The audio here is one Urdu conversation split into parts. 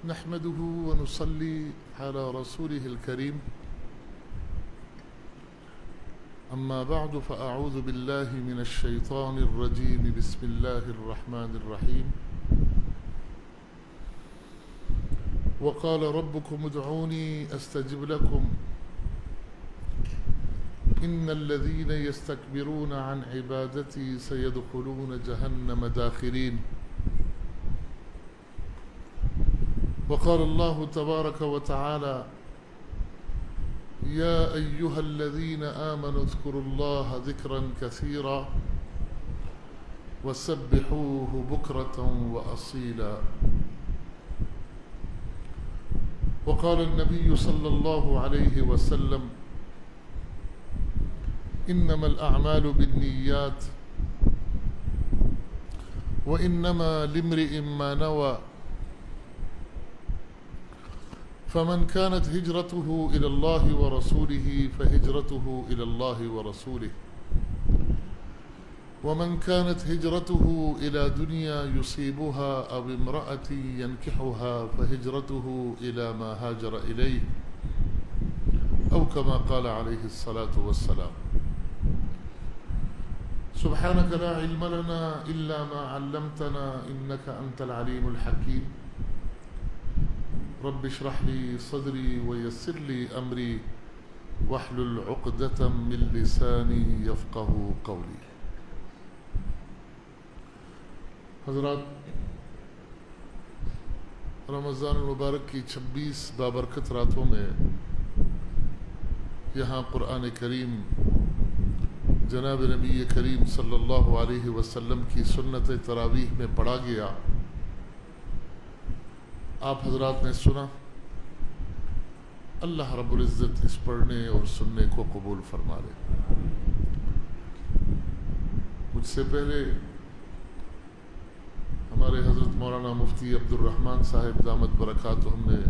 نحمده ونصلي على رسوله الكريم أما بعد فأعوذ بالله من الشيطان الرجيم بسم الله الرحمن الرحيم وقال ربكم ادعوني أستجب لكم إن الذين يستكبرون عن عبادتي سيدخلون جهنم داخرين وقال الله تبارك وتعالى يا أيها الذين آمنوا اذكروا الله ذكرا كثيرا وسبحوه بكرة وأصيلا وقال النبي صلى الله عليه وسلم إنما الأعمال بالنيات وإنما لامرئ ما نوى فمن كانت هجرته إلى الله ورسوله فهجرته إلى الله ورسوله ومن كانت هجرته إلى دنيا يصيبها أو امرأة ينكحها فهجرته إلى ما هاجر إليه أو كما قال عليه الصلاة والسلام سبحانك لا علم لنا إلا ما علمتنا إنك أنت العليم الحكيم رب اشرح لي صدري ويسر لي أمري واحلل عقدة من لساني يفقه قولي. حضرات، رمضان المبارک کی 26 بابرکت راتوں میں یہاں قرآن کریم جناب نبی کریم صلی اللہ علیہ وسلم کی سنت تراویح میں پڑھا گیا. آپ حضرات نے سنا. اللہ رب العزت اس پڑھنے اور سننے کو قبول فرما لے. مجھ سے پہلے ہمارے حضرت مولانا مفتی عبد الرحمن صاحب دامت برکاتہم نے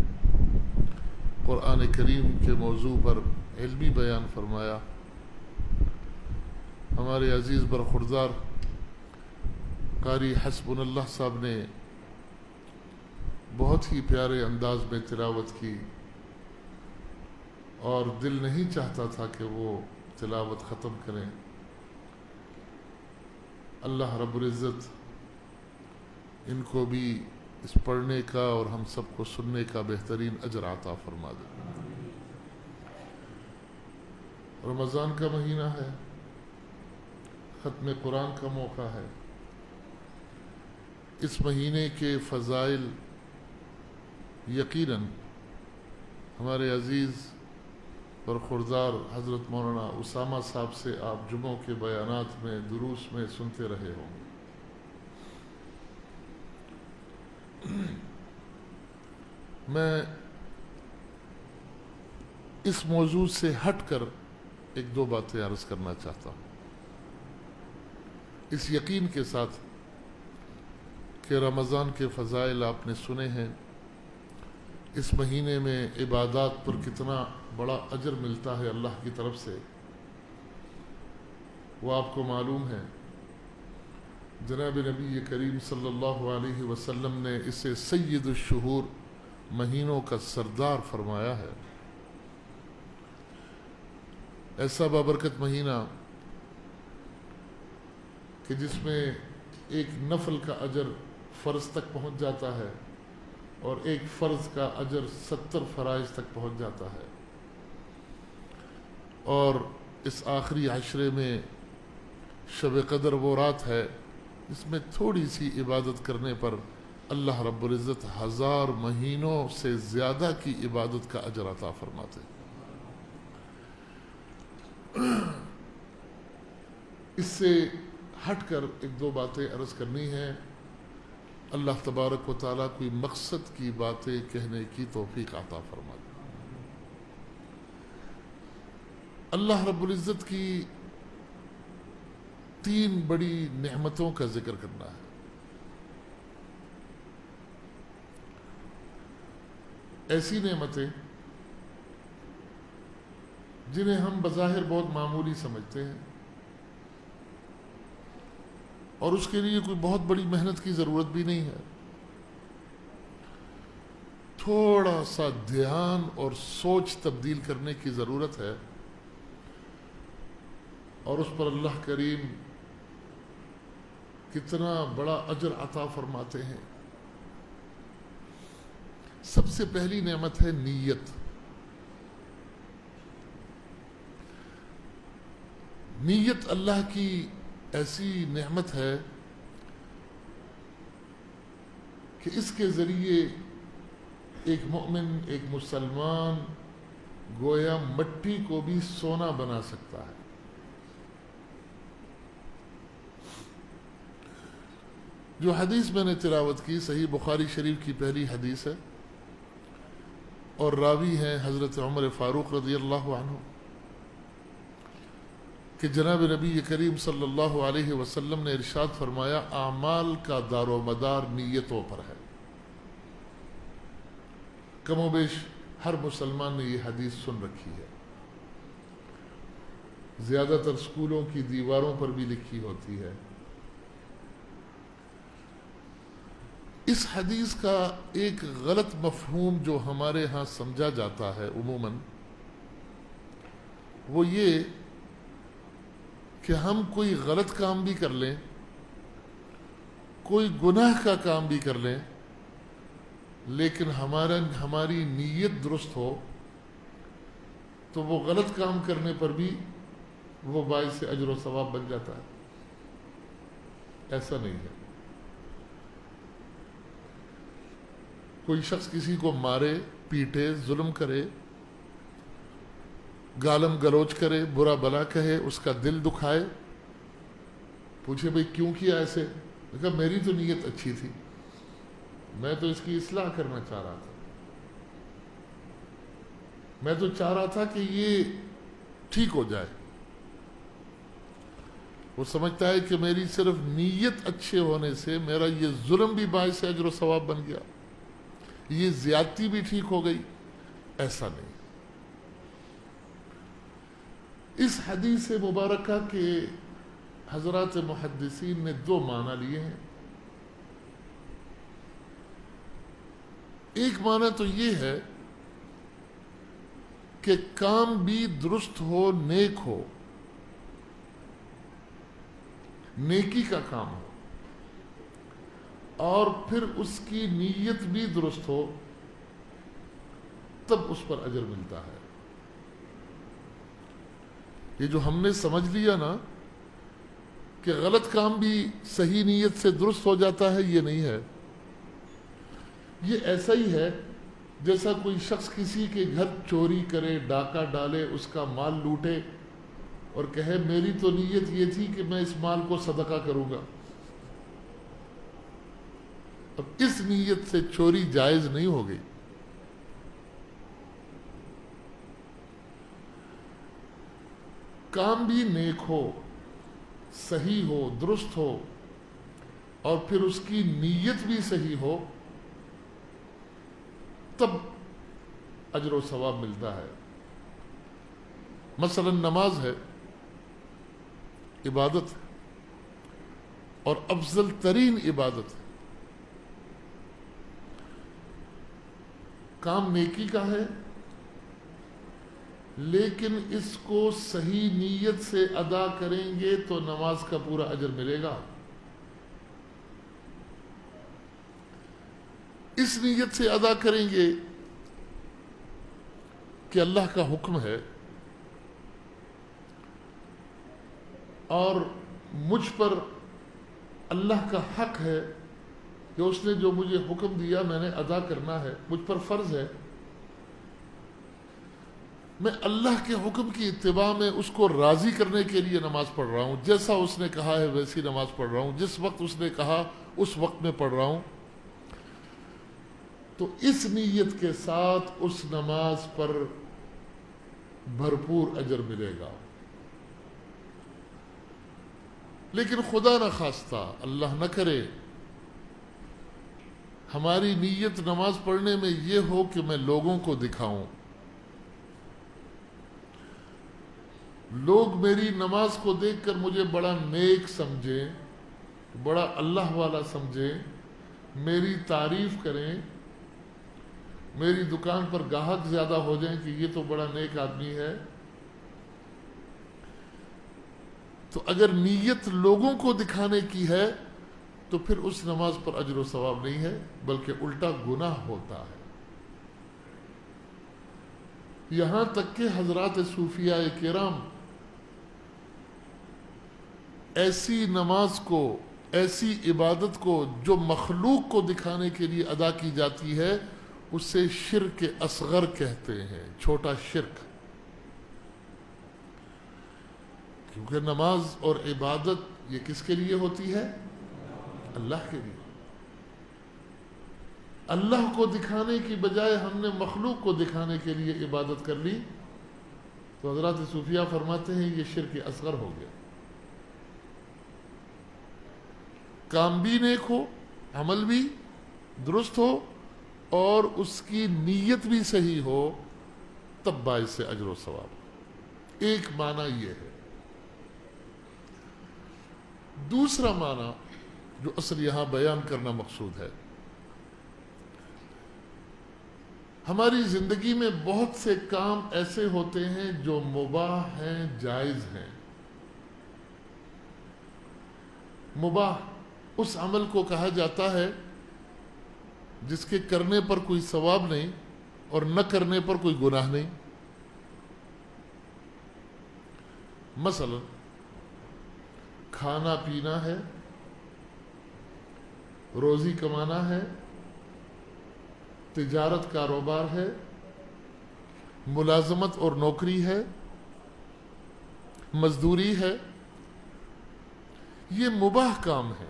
قرآن کریم کے موضوع پر علمی بیان فرمایا. ہمارے عزیز برخوردار قاری حسبن اللہ صاحب نے بہت ہی پیارے انداز میں تلاوت کی اور دل نہیں چاہتا تھا کہ وہ تلاوت ختم کریں. اللہ رب العزت ان کو بھی اس پڑھنے کا اور ہم سب کو سننے کا بہترین اجر عطا فرما دے. رمضان کا مہینہ ہے، ختم قرآن کا موقع ہے. اس مہینے کے فضائل یقیناً ہمارے عزیز برخوردار حضرت مولانا اسامہ صاحب سے آپ جمعوں کے بیانات میں دروس میں سنتے رہے ہوں. میں اس موضوع سے ہٹ کر ایک دو باتیں عرض کرنا چاہتا ہوں، اس یقین کے ساتھ کہ رمضان کے فضائل آپ نے سنے ہیں. اس مہینے میں عبادات پر کتنا بڑا اجر ملتا ہے اللہ کی طرف سے وہ آپ کو معلوم ہے. جناب نبی کریم صلی اللہ علیہ وسلم نے اسے سید الشہور، مہینوں کا سردار فرمایا ہے. ایسا بابرکت مہینہ کہ جس میں ایک نفل کا اجر فرض تک پہنچ جاتا ہے اور ایک فرض کا اجر 70 فرائض تک پہنچ جاتا ہے. اور اس آخری عشرے میں شب قدر وہ رات ہے اس میں تھوڑی سی عبادت کرنے پر اللہ رب العزت 1000 مہینوں سے زیادہ کی عبادت کا اجر عطا فرماتے. اس سے ہٹ کر ایک دو باتیں عرض کرنی ہیں. اللہ تبارک و تعالیٰ کوئی مقصد کی باتیں کہنے کی توفیق عطا فرما دے. اللہ رب العزت کی 3 بڑی نعمتوں کا ذکر کرنا ہے. ایسی نعمتیں جنہیں ہم بظاہر بہت معمولی سمجھتے ہیں اور اس کے لیے کوئی بہت بڑی محنت کی ضرورت بھی نہیں ہے. تھوڑا سا دھیان اور سوچ تبدیل کرنے کی ضرورت ہے، اور اس پر اللہ کریم کتنا بڑا اجر عطا فرماتے ہیں۔ سب سے پہلی نعمت ہے نیت۔ نیت اللہ کی ایسی نعمت ہے کہ اس کے ذریعے ایک مومن، ایک مسلمان گویا مٹی کو بھی سونا بنا سکتا ہے۔ جو حدیث میں نے تلاوت کی صحیح بخاری شریف کی پہلی حدیث ہے، اور راوی ہیں حضرت عمر فاروق رضی اللہ عنہ، کہ جناب نبی کریم صلی اللہ علیہ وسلم نے ارشاد فرمایا، اعمال کا دار و مدار نیتوں پر ہے۔ کم و بیش ہر مسلمان نے یہ حدیث سن رکھی ہے، زیادہ تر اسکولوں کی دیواروں پر بھی لکھی ہوتی ہے۔ اس حدیث کا ایک غلط مفہوم جو ہمارے ہاں سمجھا جاتا ہے عموماً، وہ یہ کہ ہم کوئی غلط کام بھی کر لیں، کوئی گناہ کا کام بھی کر لیں، لیکن ہماری نیت درست ہو تو وہ غلط کام کرنے پر بھی وہ باعث اجر و ثواب بن جاتا ہے۔ ایسا نہیں ہے۔ کوئی شخص کسی کو مارے، پیٹے، ظلم کرے، گالم گلوچ کرے، برا بلا کہے، اس کا دل دکھائے، پوچھے بھئی کیوں کیا ایسے؟ کہا میری تو نیت اچھی تھی، میں تو اس کی اصلاح کرنا چاہ رہا تھا، میں تو چاہ رہا تھا کہ یہ ٹھیک ہو جائے۔ وہ سمجھتا ہے کہ میری صرف نیت اچھے ہونے سے میرا یہ ظلم بھی باعث اجر و ثواب بن گیا، یہ زیادتی بھی ٹھیک ہو گئی۔ ایسا نہیں۔ اس حدیث مبارکہ کے حضرات محدثین نے دو معنی لیے ہیں۔ ایک معنی تو یہ ہے کہ کام بھی درست ہو، نیک ہو، نیکی کا کام ہو، اور پھر اس کی نیت بھی درست ہو، تب اس پر اجر ملتا ہے۔ یہ جو ہم نے سمجھ لیا نا کہ غلط کام بھی صحیح نیت سے درست ہو جاتا ہے، یہ نہیں ہے۔ یہ ایسا ہی ہے جیسا کوئی شخص کسی کے گھر چوری کرے، ڈاکہ ڈالے، اس کا مال لوٹے اور کہے میری تو نیت یہ تھی کہ میں اس مال کو صدقہ کروں گا۔ اب اس نیت سے چوری جائز نہیں ہو گئی۔ کام بھی نیک ہو، صحیح ہو، درست ہو، اور پھر اس کی نیت بھی صحیح ہو، تب اجر و ثواب ملتا ہے۔ مثلا نماز ہے، عبادت ہے، اور افضل ترین عبادت ہے۔ کام نیکی کا ہے، لیکن اس کو صحیح نیت سے ادا کریں گے تو نماز کا پورا اجر ملے گا۔ اس نیت سے ادا کریں گے کہ اللہ کا حکم ہے اور مجھ پر اللہ کا حق ہے کہ اس نے جو مجھے حکم دیا میں نے ادا کرنا ہے، مجھ پر فرض ہے، میں اللہ کے حکم کی اتباع میں اس کو راضی کرنے کے لیے نماز پڑھ رہا ہوں، جیسا اس نے کہا ہے ویسی نماز پڑھ رہا ہوں، جس وقت اس نے کہا اس وقت میں پڑھ رہا ہوں، تو اس نیت کے ساتھ اس نماز پر بھرپور اجر ملے گا۔ لیکن خدا نہ خواستہ، اللہ نہ کرے، ہماری نیت نماز پڑھنے میں یہ ہو کہ میں لوگوں کو دکھاؤں، لوگ میری نماز کو دیکھ کر مجھے بڑا نیک سمجھیں، بڑا اللہ والا سمجھیں، میری تعریف کریں، میری دکان پر گاہک زیادہ ہو جائیں کہ یہ تو بڑا نیک آدمی ہے، تو اگر نیت لوگوں کو دکھانے کی ہے تو پھر اس نماز پر اجر و ثواب نہیں ہے، بلکہ الٹا گناہ ہوتا ہے۔ یہاں تک کہ حضرات صوفیاء کرام ایسی نماز کو، ایسی عبادت کو جو مخلوق کو دکھانے کے لیے ادا کی جاتی ہے، اسے شرک اصغر کہتے ہیں، چھوٹا شرک۔ کیونکہ نماز اور عبادت یہ کس کے لیے ہوتی ہے؟ اللہ کے لیے۔ اللہ کو دکھانے کی بجائے ہم نے مخلوق کو دکھانے کے لیے عبادت کر لی، تو حضرات صوفیہ فرماتے ہیں یہ شرک اصغر ہو گیا۔ کام بھی نیک ہو، عمل بھی درست ہو، اور اس کی نیت بھی صحیح ہو، تب باعث سے اجر و ثواب۔ ایک معنی یہ ہے۔ دوسرا معنی جو اصل یہاں بیان کرنا مقصود ہے، ہماری زندگی میں بہت سے کام ایسے ہوتے ہیں جو مباح ہیں، جائز ہیں۔ مباح اس عمل کو کہا جاتا ہے جس کے کرنے پر کوئی ثواب نہیں اور نہ کرنے پر کوئی گناہ نہیں۔ مثلا کھانا پینا ہے، روزی کمانا ہے، تجارت کاروبار ہے، ملازمت اور نوکری ہے، مزدوری ہے، یہ مباح کام ہے۔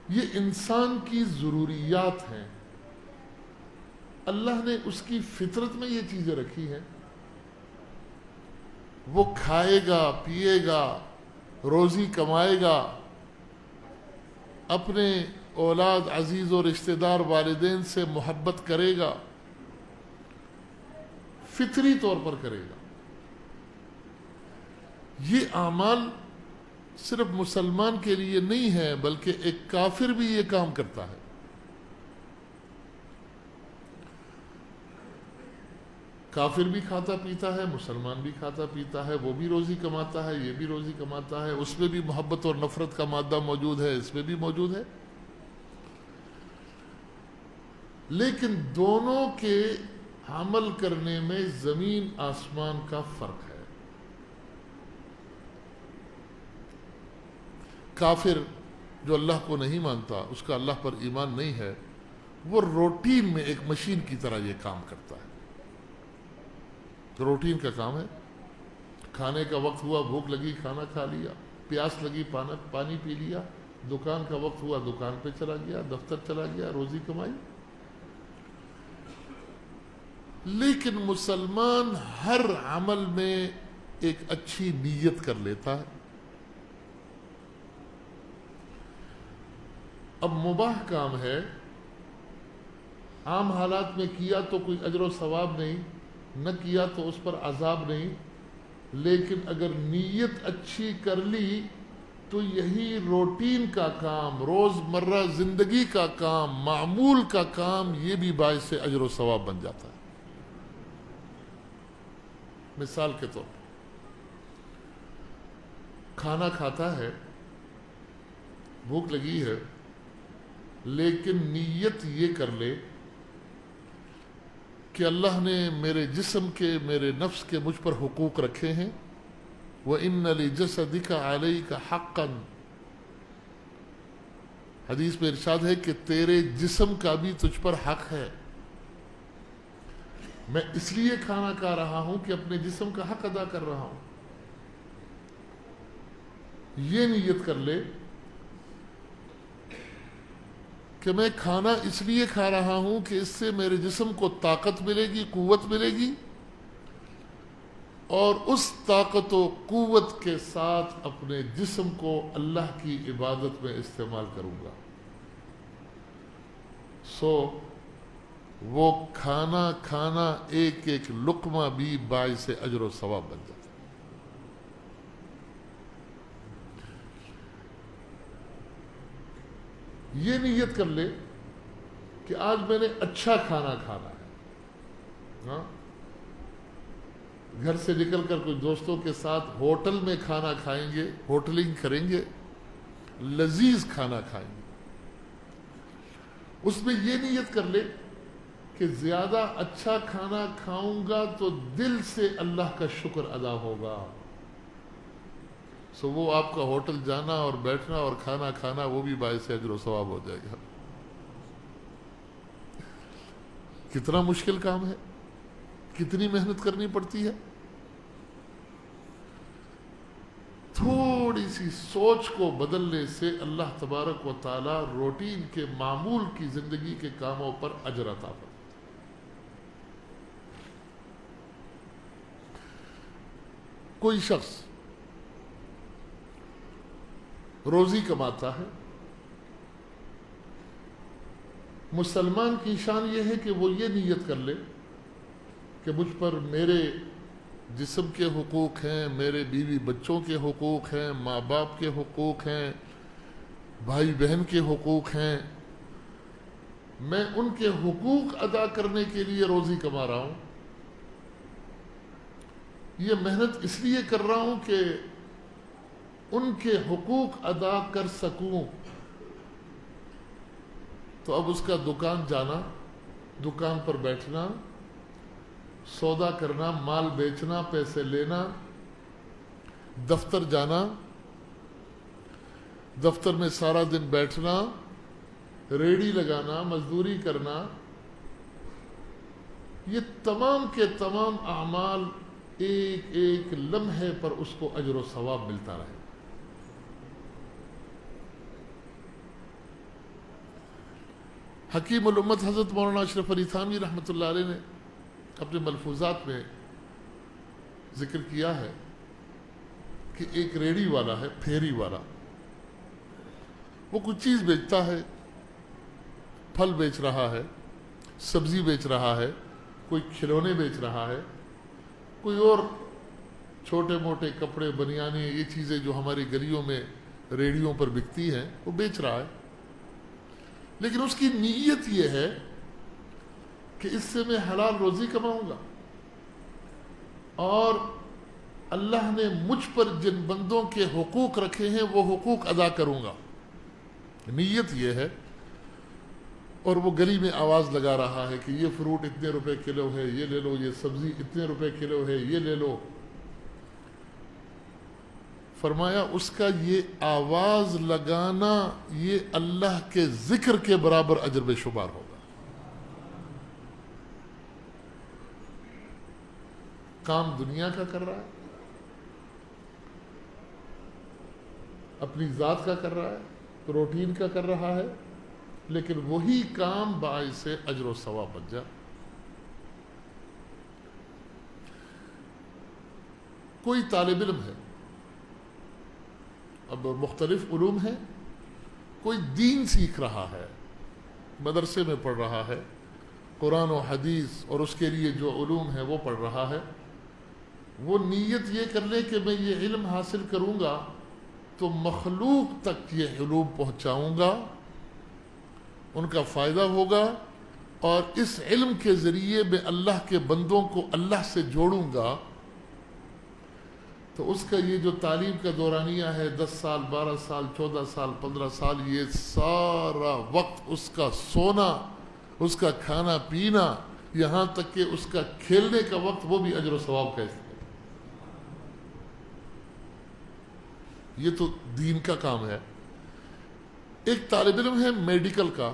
یہ انسان کی ضروریات ہیں، اللہ نے اس کی فطرت میں یہ چیزیں رکھی ہیں۔ وہ کھائے گا، پیے گا، روزی کمائے گا، اپنے اولاد، عزیز و رشتہ دار، والدین سے محبت کرے گا، فطری طور پر کرے گا۔ یہ اعمال صرف مسلمان کے لیے نہیں ہے، بلکہ ایک کافر بھی یہ کام کرتا ہے۔ کافر بھی کھاتا پیتا ہے، مسلمان بھی کھاتا پیتا ہے، وہ بھی روزی کماتا ہے، یہ بھی روزی کماتا ہے، اس میں بھی محبت اور نفرت کا مادہ موجود ہے، اس میں بھی موجود ہے۔ لیکن دونوں کے عمل کرنے میں زمین آسمان کا فرق ہے۔ کافر جو اللہ کو نہیں مانتا، اس کا اللہ پر ایمان نہیں ہے، وہ روٹین میں ایک مشین کی طرح یہ کام کرتا ہے۔ روٹین کا کام ہے، کھانے کا وقت ہوا، بھوک لگی، کھانا کھا لیا، پیاس لگی، پانی پی لیا، دکان کا وقت ہوا، دکان پہ چلا گیا، دفتر چلا گیا، روزی کمائی۔ لیکن مسلمان ہر عمل میں ایک اچھی نیت کر لیتا ہے۔ اب مباح کام ہے، عام حالات میں کیا تو کوئی اجر و ثواب نہیں، نہ کیا تو اس پر عذاب نہیں، لیکن اگر نیت اچھی کر لی تو یہی روٹین کا کام، روز مرہ زندگی کا کام، معمول کا کام، یہ بھی باعث سے اجر و ثواب بن جاتا ہے۔ مثال کے طور پر کھانا کھاتا ہے، بھوک لگی ہے، لیکن نیت یہ کر لے کہ اللہ نے میرے جسم کے، میرے نفس کے مجھ پر حقوق رکھے ہیں، وَإِنَّ لِجَسَدِكَ عَلَيْكَ حَقًّا۔ حدیث میں ارشاد ہے کہ تیرے جسم کا بھی تجھ پر حق ہے۔ میں اس لیے کھانا کھا رہا ہوں کہ اپنے جسم کا حق ادا کر رہا ہوں۔ یہ نیت کر لے کہ میں کھانا اس لیے کھا رہا ہوں کہ اس سے میرے جسم کو طاقت ملے گی، قوت ملے گی، اور اس طاقت و قوت کے ساتھ اپنے جسم کو اللہ کی عبادت میں استعمال کروں گا۔ وہ کھانا ایک ایک لقمہ بھی باعث اجر و ثواب بن جاتا ہے۔ یہ نیت کر لے کہ آج میں نے اچھا کھانا کھانا ہے، ہاں، گھر سے نکل کر کوئی دوستوں کے ساتھ ہوٹل میں کھانا کھائیں گے، ہوٹلنگ کریں گے، لذیذ کھانا کھائیں گے، اس میں یہ نیت کر لے کہ زیادہ اچھا کھانا کھاؤں گا تو دل سے اللہ کا شکر ادا ہوگا، سو وہ آپ کا ہوٹل جانا اور بیٹھنا اور کھانا کھانا وہ بھی باعث اجر و ثواب ہو جائے گا۔ کتنا مشکل کام ہے، کتنی محنت کرنی پڑتی ہے۔ تھوڑی سی سوچ کو بدلنے سے اللہ تبارک و تعالی روٹین کے معمول کی زندگی کے کاموں پر اجر عطا فرماتا ہے۔ کوئی شخص روزی کماتا ہے، مسلمان کی شان یہ ہے کہ وہ یہ نیت کر لے کہ مجھ پر میرے جسم کے حقوق ہیں، میرے بیوی بچوں کے حقوق ہیں، ماں باپ کے حقوق ہیں، بھائی بہن کے حقوق ہیں، میں ان کے حقوق ادا کرنے کے لیے روزی کما رہا ہوں، یہ محنت اس لیے کر رہا ہوں کہ ان کے حقوق ادا کر سکوں۔ تو اب اس کا دکان جانا، دکان پر بیٹھنا، سودا کرنا، مال بیچنا، پیسے لینا، دفتر جانا، دفتر میں سارا دن بیٹھنا، ریڑھی لگانا، مزدوری کرنا، یہ تمام کے تمام اعمال ایک ایک لمحے پر اس کو اجر و ثواب ملتا رہے۔ حکیم الامت حضرت مولانا اشرف علی تھانوی رحمۃ اللہ علیہ نے اپنے ملفوظات میں ذکر کیا ہے کہ ایک ریڑھی والا ہے، پھیری والا، وہ کچھ چیز بیچتا ہے، پھل بیچ رہا ہے، سبزی بیچ رہا ہے، کوئی کھلونے بیچ رہا ہے، کوئی اور چھوٹے موٹے کپڑے، بنیانے، یہ چیزیں جو ہماری گلیوں میں ریڑھیوں پر بکتی ہیں وہ بیچ رہا ہے، لیکن اس کی نیت یہ ہے کہ اس سے میں حلال روزی کماؤں گا اور اللہ نے مجھ پر جن بندوں کے حقوق رکھے ہیں وہ حقوق ادا کروں گا، نیت یہ ہے۔ اور وہ گلی میں آواز لگا رہا ہے کہ یہ فروٹ اتنے روپے کلو ہے، یہ لے لو، یہ سبزی اتنے روپے کلو ہے، یہ لے لو۔ فرمایا اس کا یہ آواز لگانا یہ اللہ کے ذکر کے برابر اجر بے شمار ہوگا۔ کام دنیا کا کر رہا ہے، اپنی ذات کا کر رہا ہے، روٹین کا کر رہا ہے، لیکن وہی کام باعث اجر و ثواب بن جائے۔ کوئی طالب علم ہے، اب مختلف علوم ہیں، کوئی دین سیکھ رہا ہے، مدرسے میں پڑھ رہا ہے، قرآن و حدیث اور اس کے لیے جو علوم ہے وہ پڑھ رہا ہے، وہ نیت یہ کر لے کہ میں یہ علم حاصل کروں گا تو مخلوق تک یہ علوم پہنچاؤں گا، ان کا فائدہ ہوگا، اور اس علم کے ذریعے میں اللہ کے بندوں کو اللہ سے جوڑوں گا۔ تو اس کا یہ جو تعلیم کا دورانیہ ہے، 10 سال، 12 سال، 14 سال، 15 سال، یہ سارا وقت اس کا سونا، اس کا کھانا پینا، یہاں تک کہ اس کا کھیلنے کا وقت، وہ بھی اجر و ثواب کا ہے۔ یہ تو دین کا کام ہے۔ ایک طالب علم ہے میڈیکل کا،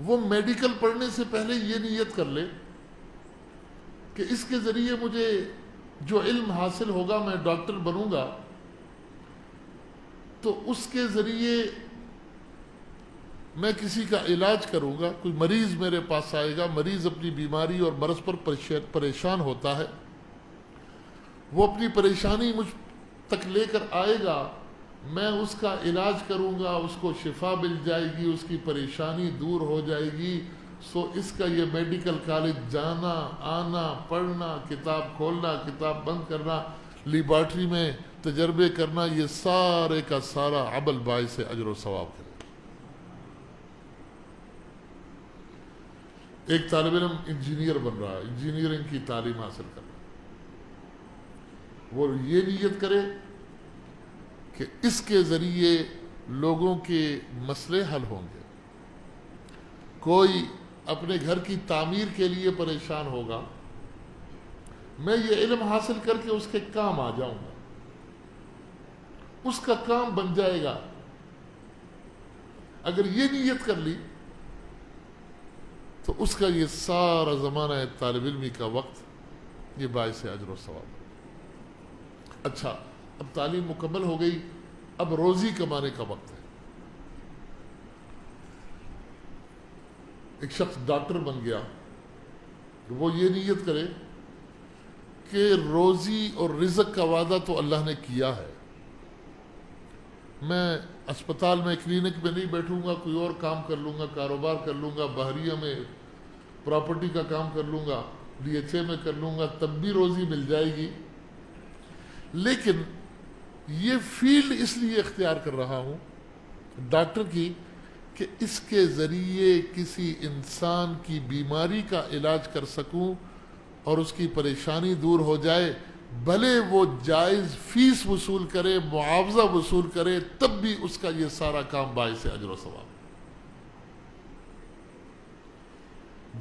وہ میڈیکل پڑھنے سے پہلے یہ نیت کر لے کہ اس کے ذریعے مجھے جو علم حاصل ہوگا، میں ڈاکٹر بنوں گا، تو اس کے ذریعے میں کسی کا علاج کروں گا، کوئی مریض میرے پاس آئے گا، مریض اپنی بیماری اور مرض پر پریشان ہوتا ہے، وہ اپنی پریشانی مجھ تک لے کر آئے گا، میں اس کا علاج کروں گا، اس کو شفا مل جائے گی، اس کی پریشانی دور ہو جائے گی۔ سو اس کا یہ میڈیکل کالج جانا، آنا، پڑھنا، کتاب کھولنا، کتاب بند کرنا، لیبارٹری میں تجربے کرنا، یہ سارے کا سارا عمل باعث اجر و ثواب کرے۔ ایک طالب علم انجینئر بن رہا ہے، انجینئرنگ کی تعلیم حاصل کر رہا ہے، وہ یہ نیت کرے کہ اس کے ذریعے لوگوں کے مسئلے حل ہوں گے. کوئی اپنے گھر کی تعمیر کے لیے پریشان ہوگا، میں یہ علم حاصل کر کے اس کے کام آ جاؤں گا، اس کا کام بن جائے گا. اگر یہ نیت کر لی تو اس کا یہ سارا زمانہ طالب علمی کا وقت یہ باعث اجر و ثواب. اچھا، اب تعلیم مکمل ہو گئی، اب روزی کمانے کا وقت ہے. ایک شخص ڈاکٹر بن گیا، وہ یہ نیت کرے کہ روزی اور رزق کا وعدہ تو اللہ نے کیا ہے، میں اسپتال میں کلینک میں نہیں بیٹھوں گا، کوئی اور کام کر لوں گا، کاروبار کر لوں گا، بحریہ میں پراپرٹی کا کام کر لوں گا، DHA میں کر لوں گا، تب بھی روزی مل جائے گی. لیکن یہ فیلڈ اس لیے اختیار کر رہا ہوں ڈاکٹر کی کہ اس کے ذریعے کسی انسان کی بیماری کا علاج کر سکوں اور اس کی پریشانی دور ہو جائے، بھلے وہ جائز فیس وصول کرے، معاوضہ وصول کرے، تب بھی اس کا یہ سارا کام باعث اجر و ثواب.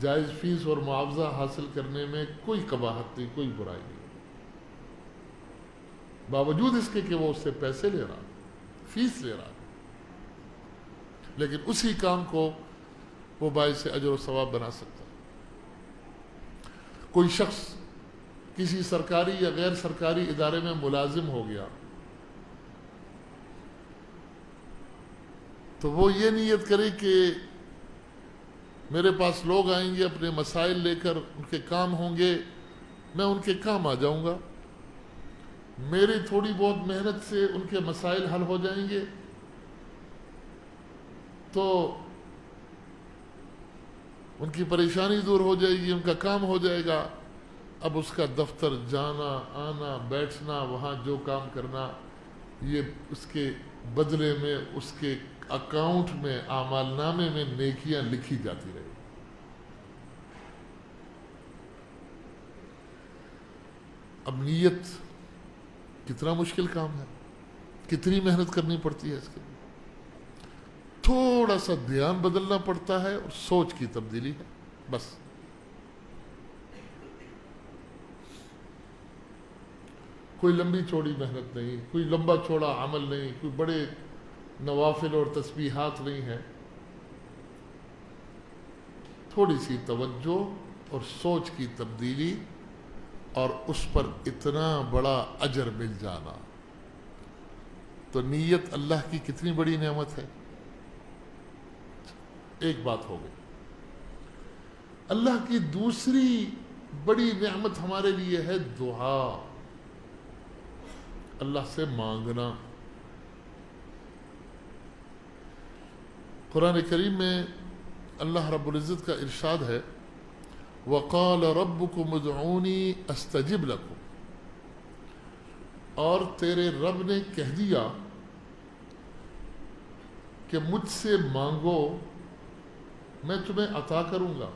جائز فیس اور معاوضہ حاصل کرنے میں کوئی قباحت نہیں، کوئی برائی نہیں، باوجود اس کے کہ وہ اس سے پیسے لے رہا، فیس لے رہا، لیکن اسی کام کو وہ باعث اجر و ثواب بنا سکتا. کوئی شخص کسی سرکاری یا غیر سرکاری ادارے میں ملازم ہو گیا تو وہ یہ نیت کرے کہ میرے پاس لوگ آئیں گے اپنے مسائل لے کر، ان کے کام ہوں گے، میں ان کے کام آ جاؤں گا، میری تھوڑی بہت محنت سے ان کے مسائل حل ہو جائیں گے، تو ان کی پریشانی دور ہو جائے گی، ان کا کام ہو جائے گا. اب اس کا دفتر جانا آنا بیٹھنا، وہاں جو کام کرنا، یہ اس کے بدلے میں اس کے اکاؤنٹ میں، اعمال نامے میں نیکیاں لکھی جاتی رہے. اب نیت کتنا مشکل کام ہے، کتنی محنت کرنی پڑتی ہے. اس کے لیے تھوڑا سا دھیان بدلنا پڑتا ہے اور سوچ کی تبدیلی ہے، بس. کوئی لمبی چوڑی محنت نہیں، کوئی لمبا چوڑا عمل نہیں، کوئی بڑے نوافل اور تسبیحات نہیں ہے. تھوڑی سی توجہ اور سوچ کی تبدیلی اور اس پر اتنا بڑا اجر مل جانا. تو نیت اللہ کی کتنی بڑی نعمت ہے. ایک بات ہو گئی. اللہ کی دوسری بڑی نعمت ہمارے لیے ہے دعا، اللہ سے مانگنا. قرآن کریم میں اللہ رب العزت کا ارشاد ہے وَقَالَ رَبُّكُمُ ادْعُونِي أَسْتَجِبْ لَكُمْ، اور تیرے رب نے کہہ دیا کہ مجھ سے مانگو میں تمہیں عطا کروں گا،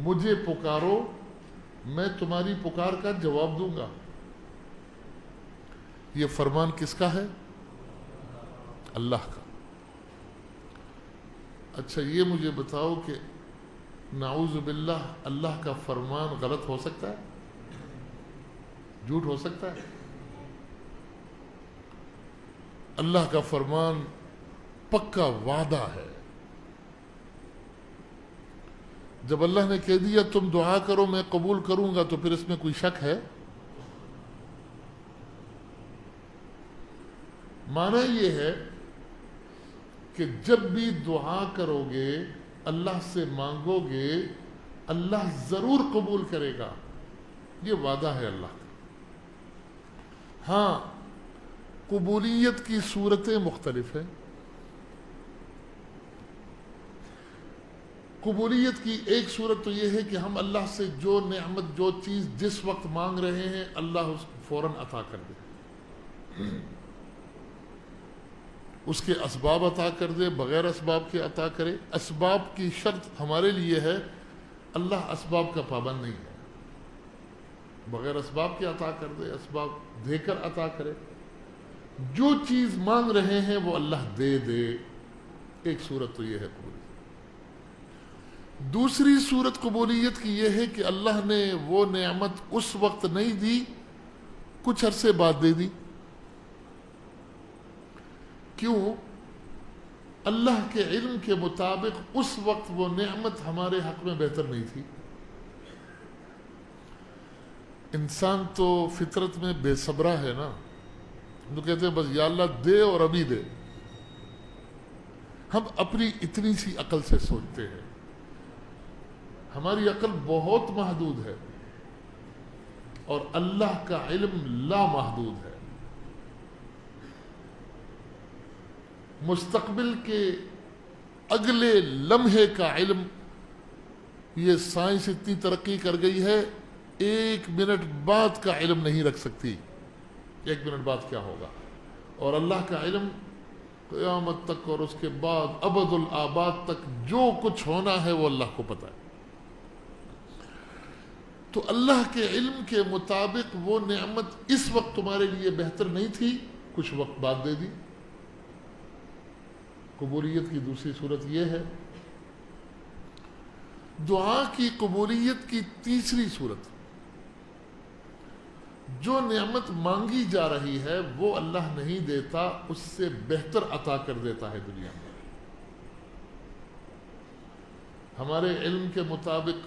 مجھے پکارو میں تمہاری پکار کا جواب دوں گا. یہ فرمان کس کا ہے؟ اللہ کا. اچھا یہ مجھے بتاؤ کہ نعوذ باللہ اللہ کا فرمان غلط ہو سکتا ہے؟ جھوٹ ہو سکتا ہے؟ اللہ کا فرمان پکا وعدہ ہے. جب اللہ نے کہہ دیا تم دعا کرو میں قبول کروں گا، تو پھر اس میں کوئی شک ہے؟ معنی یہ ہے کہ جب بھی دعا کرو گے، اللہ سے مانگو گے، اللہ ضرور قبول کرے گا. یہ وعدہ ہے اللہ کا. ہاں قبولیت کی صورتیں مختلف ہیں. قبولیت کی ایک صورت تو یہ ہے کہ ہم اللہ سے جو نعمت، جو چیز جس وقت مانگ رہے ہیں اللہ اس کو فوراً عطا کر دے. اس کے اسباب عطا کر دے، بغیر اسباب کے عطا کرے۔ اسباب کی شرط ہمارے لیے ہے، اللہ اسباب کا پابند نہیں ہے، بغیر اسباب کے عطا کر دے، اسباب دے کر عطا کرے۔ جو چیز مانگ رہے ہیں وہ اللہ دے دے۔ ایک صورت تو یہ ہے قبولیت۔ دوسری صورت قبولیت کی یہ ہے کہ اللہ نے وہ نعمت اس وقت نہیں دی، کچھ عرصے بعد دے دی۔ کیوں؟ اللہ کے علم کے مطابق اس وقت وہ نعمت ہمارے حق میں بہتر نہیں تھی۔ انسان تو فطرت میں بے صبرا ہے نا، تو کہتے ہیں بس یا اللہ دے اور ابھی دے۔ ہم اپنی اتنی سی عقل سے سوچتے ہیں، ہماری عقل بہت محدود ہے اور اللہ کا علم لامحدود ہے۔ مستقبل کے اگلے لمحے کا علم، یہ سائنس اتنی ترقی کر گئی ہے، 1 منٹ بعد کا علم نہیں رکھ سکتی، 1 منٹ بعد کیا ہوگا۔ اور اللہ کا علم قیامت تک اور اس کے بعد ابد الآباد تک جو کچھ ہونا ہے وہ اللہ کو پتہ ہے۔ تو اللہ کے علم کے مطابق وہ نعمت اس وقت تمہارے لیے بہتر نہیں تھی، کچھ وقت بعد دے دی۔ قبولیت کی دوسری صورت یہ ہے۔ دعا کی قبولیت کی تیسری صورت، جو نعمت مانگی جا رہی ہے وہ اللہ نہیں دیتا، اس سے بہتر عطا کر دیتا ہے دنیا میں۔ ہمارے علم کے مطابق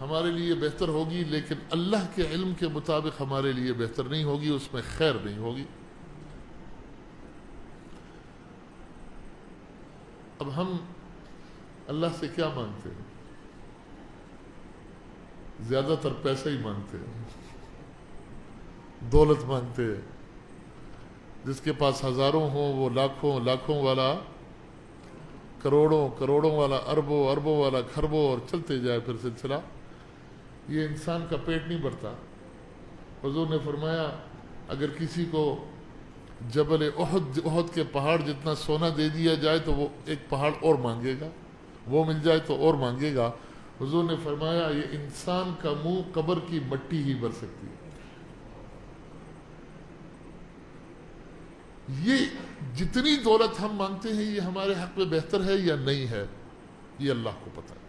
ہمارے لیے بہتر ہوگی، لیکن اللہ کے علم کے مطابق ہمارے لیے بہتر نہیں ہوگی، اس میں خیر نہیں ہوگی۔ اب ہم اللہ سے کیا مانگتے ہیں؟ زیادہ تر پیسہ ہی مانگتے ہیں، دولت مانگتے ہیں۔ جس کے پاس ہزاروں ہوں وہ لاکھوں لاکھوں والا، کروڑوں کروڑوں والا، اربوں اربوں والا، کھربوں، اور چلتے جائے پھر سلسلہ۔ یہ انسان کا پیٹ نہیں بھرتا۔ حضور نے فرمایا اگر کسی کو جبل احد کے پہاڑ جتنا سونا دے دیا جائے تو وہ ایک پہاڑ اور مانگے گا، وہ مل جائے تو اور مانگے گا۔ حضور نے فرمایا یہ انسان کا منہ قبر کی مٹی ہی بھر سکتی ہے۔ یہ جتنی دولت ہم مانگتے ہیں یہ ہمارے حق میں بہتر ہے یا نہیں ہے، یہ اللہ کو پتہ ہے۔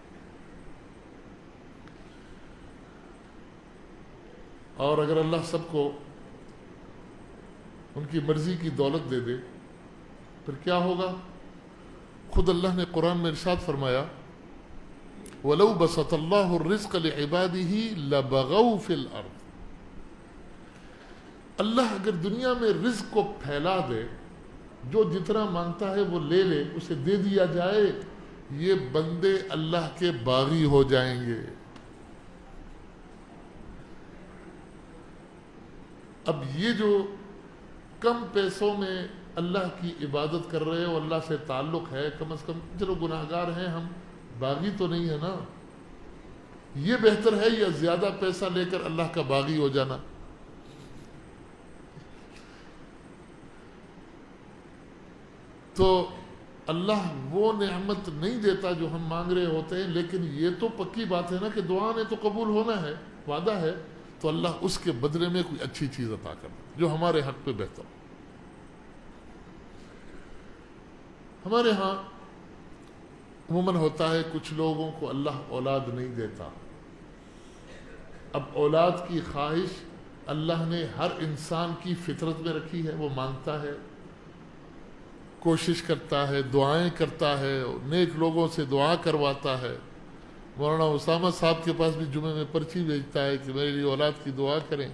اور اگر اللہ سب کو ان کی مرضی کی دولت دے دے پھر کیا ہوگا؟ خود اللہ نے قرآن میں ارشاد فرمایا وَلَوْ بَسَطَ اللَّهُ الرِّزْقَ لِعِبَادِهِ لَبَغَوْا فِي الْأَرْضِ۔ اللہ اگر دنیا میں رزق کو پھیلا دے، جو جتنا مانگتا ہے وہ لے لے، اسے دے دیا جائے، یہ بندے اللہ کے باغی ہو جائیں گے۔ اب یہ جو کم پیسوں میں اللہ کی عبادت کر رہے ہو، اللہ سے تعلق ہے، کم از کم چلو گناہگار ہیں ہم، باغی تو نہیں ہے نا۔ یہ بہتر ہے یا زیادہ پیسہ لے کر اللہ کا باغی ہو جانا؟ تو اللہ وہ نعمت نہیں دیتا جو ہم مانگ رہے ہوتے ہیں، لیکن یہ تو پکی بات ہے نا کہ دعا نے تو قبول ہونا ہے، وعدہ ہے، تو اللہ اس کے بدلے میں کوئی اچھی چیز عطا کرتا جو ہمارے حق پہ بہتر ہو۔ ہمارے ہاں عموماً ہوتا ہے کچھ لوگوں کو اللہ اولاد نہیں دیتا۔ اب اولاد کی خواہش اللہ نے ہر انسان کی فطرت میں رکھی ہے، وہ مانگتا ہے، کوشش کرتا ہے، دعائیں کرتا ہے، نیک لوگوں سے دعا کرواتا ہے۔ مولانا اسامہ صاحب کے پاس بھی جمعے میں پرچی بھیجتا ہے کہ میرے لیے اولاد کی دعا کریں،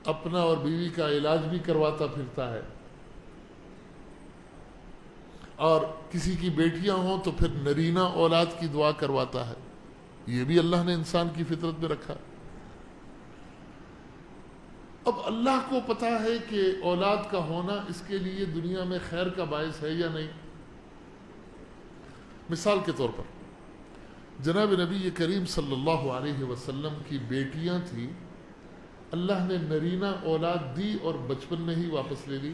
اپنا اور بیوی کا علاج بھی کرواتا پھرتا ہے، اور کسی کی بیٹیاں ہوں تو پھر نرینہ اولاد کی دعا کرواتا ہے۔ یہ بھی اللہ نے انسان کی فطرت میں رکھا۔ اب اللہ کو پتا ہے کہ اولاد کا ہونا اس کے لیے دنیا میں خیر کا باعث ہے یا نہیں۔ مثال کے طور پر جناب نبی کریم صلی اللہ علیہ وسلم کی بیٹیاں تھیں، اللہ نے نرینہ اولاد دی اور بچپن میں ہی واپس لے لی۔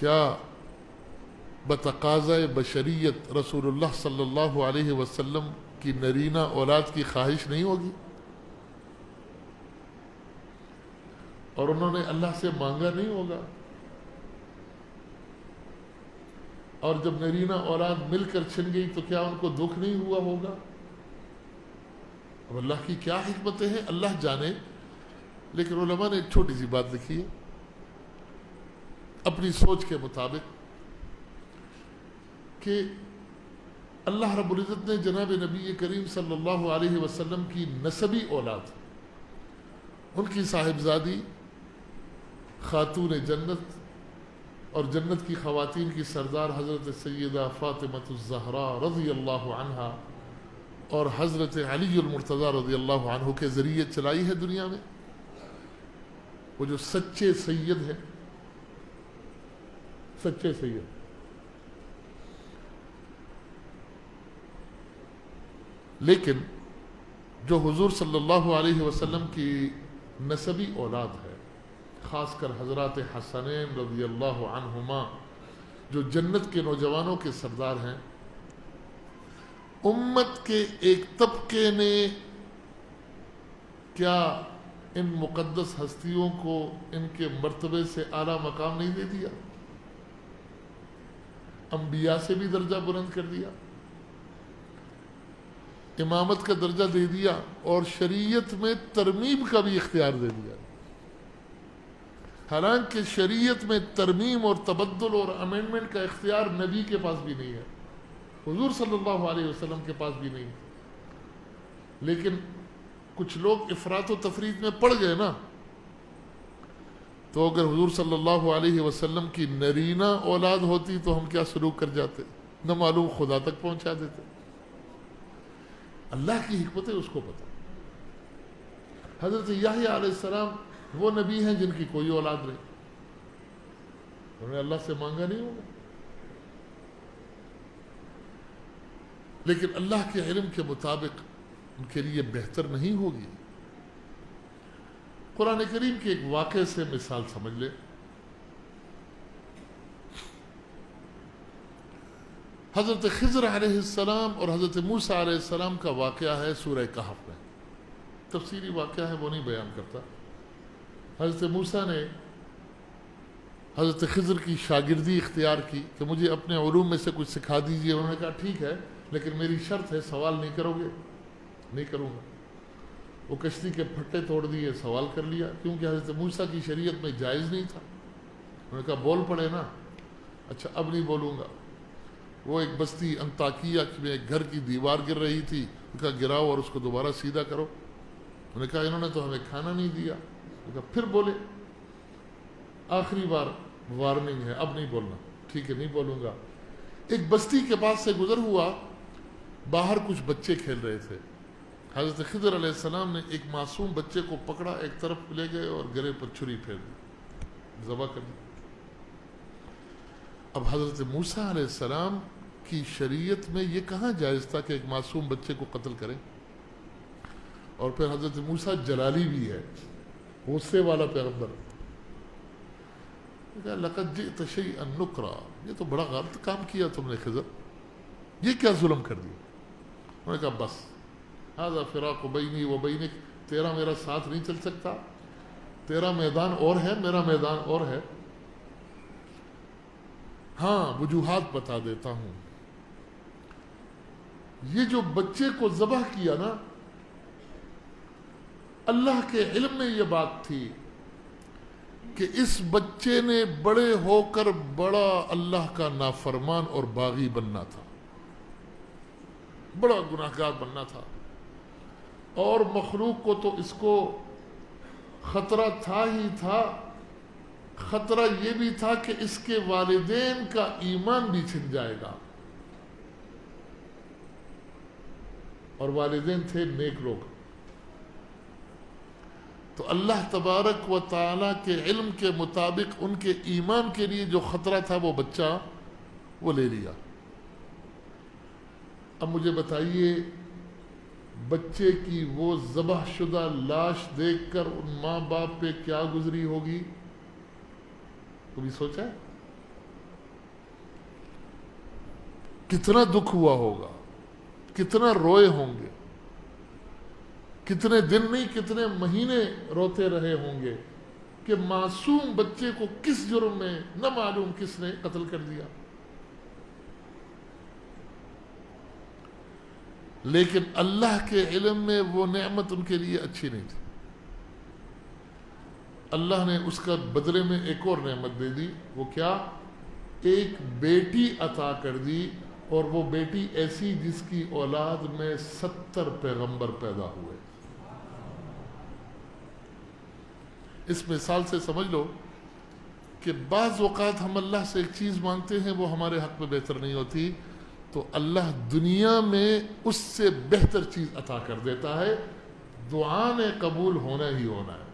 کیا بتقاضۂ بشریت رسول اللہ صلی اللہ علیہ وسلم کی نرینہ اولاد کی خواہش نہیں ہوگی؟ اور انہوں نے اللہ سے مانگا نہیں ہوگا؟ اور جب نرینہ اولاد مل کر چھن گئی تو کیا ان کو دکھ نہیں ہوا ہوگا؟ اب اللہ کی کیا حکمتیں ہیں اللہ جانے، لیکن علماء نے ایک چھوٹی سی بات لکھی ہے اپنی سوچ کے مطابق کہ اللہ رب العزت نے جناب نبی کریم صلی اللہ علیہ وسلم کی نسبی اولاد، ان کی صاحبزادی خاتون جنت اور جنت کی خواتین کی سردار حضرت سیدہ فاطمۃ الزہرا رضی اللہ عنہا اور حضرت علی المرتضی رضی اللہ عنہ کے ذریعے چلائی ہے دنیا میں. وہ جو سچے سید ہیں، سچے سید، لیکن جو حضور صلی اللہ علیہ وسلم کی نسبی اولاد ہے، خاص کر حضرات حسنین رضی اللہ عنہما جو جنت کے نوجوانوں کے سردار ہیں، امت کے ایک طبقے نے کیا ان مقدس ہستیوں کو ان کے مرتبے سے اعلیٰ مقام نہیں دے دیا؟ انبیاء سے بھی درجہ بلند کر دیا، امامت کا درجہ دے دیا، اور شریعت میں ترمیم کا بھی اختیار دے دیا. حالانکہ شریعت میں ترمیم اور تبدل اور امینڈمنٹ کا اختیار نبی کے پاس بھی نہیں ہے، حضور صلی اللہ علیہ وسلم کے پاس بھی نہیں ہے. لیکن کچھ لوگ افراط و تفریط میں پڑ گئے نا، تو اگر حضور صلی اللہ علیہ وسلم کی نرینہ اولاد ہوتی تو ہم کیا سلوک کر جاتے، نہ معلوم خدا تک پہنچا دیتے. اللہ کی حکمت ہے، اس کو پتہ. حضرت یحییٰ علیہ السلام وہ نبی ہیں جن کی کوئی اولاد نہیں، انہوں نے اللہ سے مانگا نہیں ہوگا، لیکن اللہ کے علم کے مطابق ان کے لیے بہتر نہیں ہوگی. قرآن کریم کے ایک واقعے سے مثال سمجھ لیں. حضرت خضر علیہ السلام اور حضرت موسیٰ علیہ السلام کا واقعہ ہے سورہ کہف میں، تفصیلی واقعہ ہے وہ نہیں بیان کرتا. حضرت موسیٰ نے حضرت خضر کی شاگردی اختیار کی کہ مجھے اپنے علوم میں سے کچھ سکھا دیجیے. انہوں نے کہا ٹھیک ہے، لیکن میری شرط ہے سوال نہیں کرو گے. نہیں کروں گا. وہ کشتی کے پھٹے توڑ دیے، سوال کر لیا، کیونکہ حضرت موسیٰ کی شریعت میں جائز نہیں تھا. انہوں نے کہا بول پڑے نا. اچھا اب نہیں بولوں گا. وہ ایک بستی انطاکیہ میں ایک گھر کی دیوار گر رہی تھی، ان کا گراؤ اور اس کو دوبارہ سیدھا کرو. انہوں نے کہا انہوں نے تو ہمیں کھانا نہیں دیا. کہا پھر بولے، آخری بار وارننگ ہے، اب نہیں بولنا. ٹھیک ہے نہیں بولوں گا. ایک بستی کے پاس سے گزر ہوا، باہر کچھ بچے کھیل رہے تھے. حضرت خضر علیہ السلام نے ایک معصوم بچے کو پکڑا، ایک طرف لے گئے اور گرے پر چھری پھیر دی، ذبح کر دی. اب حضرت موسیٰ علیہ السلام کی شریعت میں یہ کہاں جائز تھا کہ ایک معصوم بچے کو قتل کریں؟ اور پھر حضرت موسیٰ جلالی بھی ہے، غصے والا پیغمبر. لقد جئت شیئا نکرا، یہ تو بڑا غلط کام کیا تم نے خضر، یہ کیا ظلم کر دیا. انہوں نے کہا بس ھذا فراق بینی و بینک، تیرا میرا ساتھ نہیں چل سکتا. تیرا میدان اور ہے، میرا میدان اور ہے. ہاں وجوہات بتا دیتا ہوں. یہ جو بچے کو ذبح کیا نا، اللہ کے علم میں یہ بات تھی کہ اس بچے نے بڑے ہو کر بڑا اللہ کا نافرمان اور باغی بننا تھا، بڑا گناہگار بننا تھا. اور مخلوق کو تو اس کو خطرہ تھا ہی تھا. خطرہ یہ بھی تھا کہ اس کے والدین کا ایمان بھی چھن جائے گا، اور والدین تھے نیک لوگ. تو اللہ تبارک و تعالیٰ کے علم کے مطابق ان کے ایمان کے لیے جو خطرہ تھا وہ بچہ وہ لے لیا. اب مجھے بتائیے بچے کی وہ ذبح شدہ لاش دیکھ کر ان ماں باپ پہ کیا گزری ہوگی؟ کبھی سوچا ہے؟ کتنا دکھ ہوا ہوگا، کتنا روئے ہوں گے، کتنے دن نہیں کتنے مہینے روتے رہے ہوں گے کہ معصوم بچے کو کس جرم میں نہ معلوم کس نے قتل کر دیا. لیکن اللہ کے علم میں وہ نعمت ان کے لیے اچھی نہیں تھی. اللہ نے اس کا بدلے میں ایک اور نعمت دے دی. وہ کیا؟ ایک بیٹی عطا کر دی، اور وہ بیٹی ایسی جس کی اولاد میں 70 پیغمبر پیدا ہوئے. اس مثال سے سمجھ لو کہ بعض اوقات ہم اللہ سے ایک چیز مانگتے ہیں، وہ ہمارے حق میں بہتر نہیں ہوتی، تو اللہ دنیا میں اس سے بہتر چیز عطا کر دیتا ہے. دعا نے قبول ہونا ہی ہونا ہے.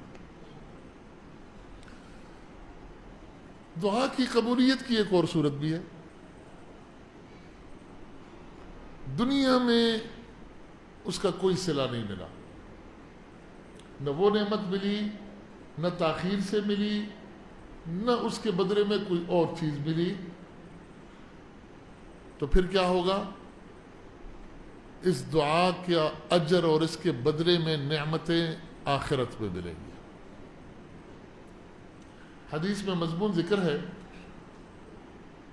دعا کی قبولیت کی ایک اور صورت بھی ہے. دنیا میں اس کا کوئی صلہ نہیں ملا، نہ وہ نعمت ملی، نہ تاخیر سے ملی، نہ اس کے بدلے میں کوئی اور چیز ملی. تو پھر کیا ہوگا؟ اس دعا کا اجر اور اس کے بدلے میں نعمتیں آخرت میں ملیں گی. حدیث میں مضمون ذکر ہے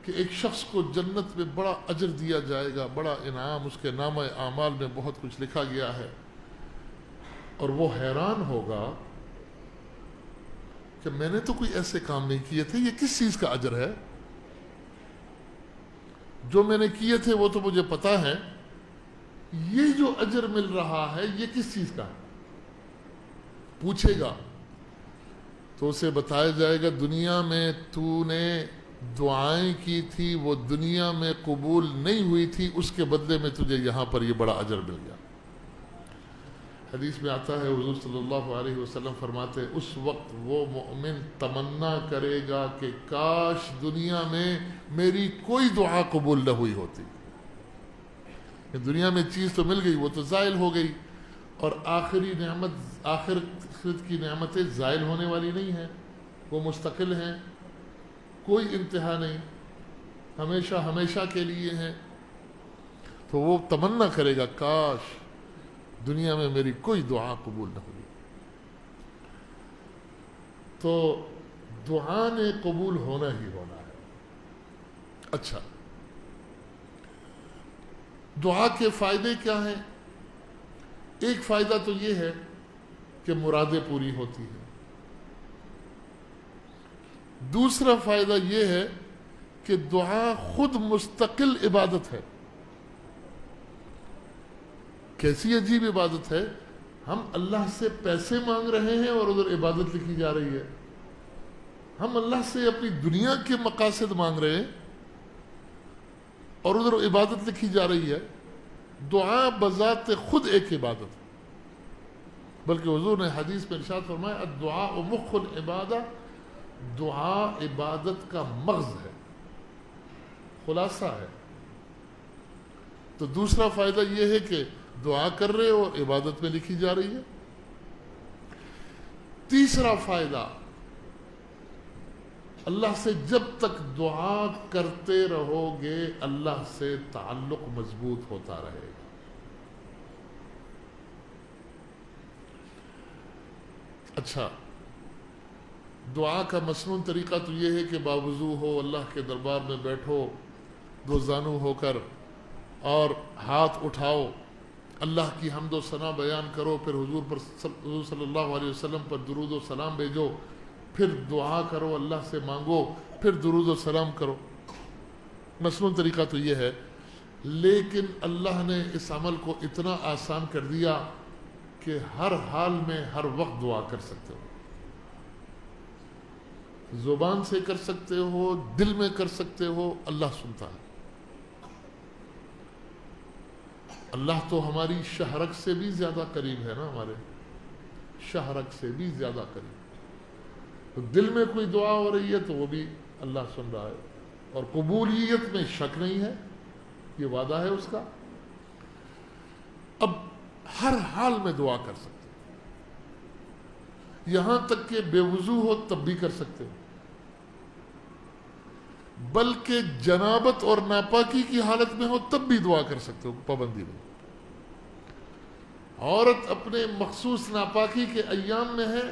کہ ایک شخص کو جنت میں بڑا اجر دیا جائے گا، بڑا انعام، اس کے نامہ اعمال میں بہت کچھ لکھا گیا ہے، اور وہ حیران ہوگا کہ میں نے تو کوئی ایسے کام نہیں کیے تھے، یہ کس چیز کا اجر ہے؟ جو میں نے کیے تھے وہ تو مجھے پتا ہے، یہ جو اجر مل رہا ہے یہ کس چیز کا ہے؟ پوچھے گا تو اسے بتایا جائے گا دنیا میں تو نے دعائیں کی تھی، وہ دنیا میں قبول نہیں ہوئی تھی، اس کے بدلے میں تجھے یہاں پر یہ بڑا اجر مل گیا. حدیث میں آتا ہے حضور صلی اللہ علیہ وسلم فرماتے ہیں اس وقت وہ مومن تمنا کرے گا کہ کاش دنیا میں میری کوئی دعا قبول نہ ہوئی ہوتی. دنیا میں چیز تو مل گئی، وہ تو زائل ہو گئی، اور آخری نعمت، آخرت کی نعمتیں زائل ہونے والی نہیں ہیں، وہ مستقل ہیں، کوئی انتہا نہیں، ہمیشہ ہمیشہ کے لیے ہیں. تو وہ تمنا کرے گا کاش دنیا میں میری کوئی دعا قبول نہ ہوئی. تو دعا نے قبول ہونا ہی ہونا ہے. اچھا، دعا کے فائدے کیا ہیں؟ ایک فائدہ تو یہ ہے کہ مرادیں پوری ہوتی ہیں. دوسرا فائدہ یہ ہے کہ دعا خود مستقل عبادت ہے. کیسی عجیب عبادت ہے، ہم اللہ سے پیسے مانگ رہے ہیں اور ادھر عبادت لکھی جا رہی ہے. ہم اللہ سے اپنی دنیا کے مقاصد مانگ رہے ہیں اور ادھر عبادت لکھی جا رہی ہے. دعا بذات خود ایک عبادت ہے، بلکہ حضور نے حدیث میں ارشاد فرمایا الدعاء مخ العبادہ، دعا عبادت کا مغز ہے، خلاصہ ہے. تو دوسرا فائدہ یہ ہے کہ دعا کر رہے ہو، عبادت میں لکھی جا رہی ہے. تیسرا فائدہ، اللہ سے جب تک دعا کرتے رہو گے اللہ سے تعلق مضبوط ہوتا رہے گا. اچھا، دعا کا مسنون طریقہ تو یہ ہے کہ باوضو ہو، اللہ کے دربار میں بیٹھو دو زانو ہو کر، اور ہاتھ اٹھاؤ، اللہ کی حمد و ثنا بیان کرو، پھر حضور صلی اللہ علیہ وسلم پر درود و سلام بھیجو، پھر دعا کرو، اللہ سے مانگو، پھر درود و سلام کرو. مسنون طریقہ تو یہ ہے. لیکن اللہ نے اس عمل کو اتنا آسان کر دیا کہ ہر حال میں ہر وقت دعا کر سکتے ہو. زبان سے کر سکتے ہو، دل میں کر سکتے ہو، اللہ سنتا ہے. اللہ تو ہماری شہرک سے بھی زیادہ قریب ہے نا، ہمارے شہرک سے بھی زیادہ قریب. تو دل میں کوئی دعا ہو رہی ہے تو وہ بھی اللہ سن رہا ہے، اور قبولیت میں شک نہیں ہے، یہ وعدہ ہے اس کا. اب ہر حال میں دعا کر سکتے ہو، یہاں تک کہ بے وضو ہو تب بھی کر سکتے ہو، بلکہ جنابت اور ناپاکی کی حالت میں ہو تب بھی دعا کر سکتے ہو، پابندی نہیں۔ عورت اپنے مخصوص ناپاکی کے ایام میں ہے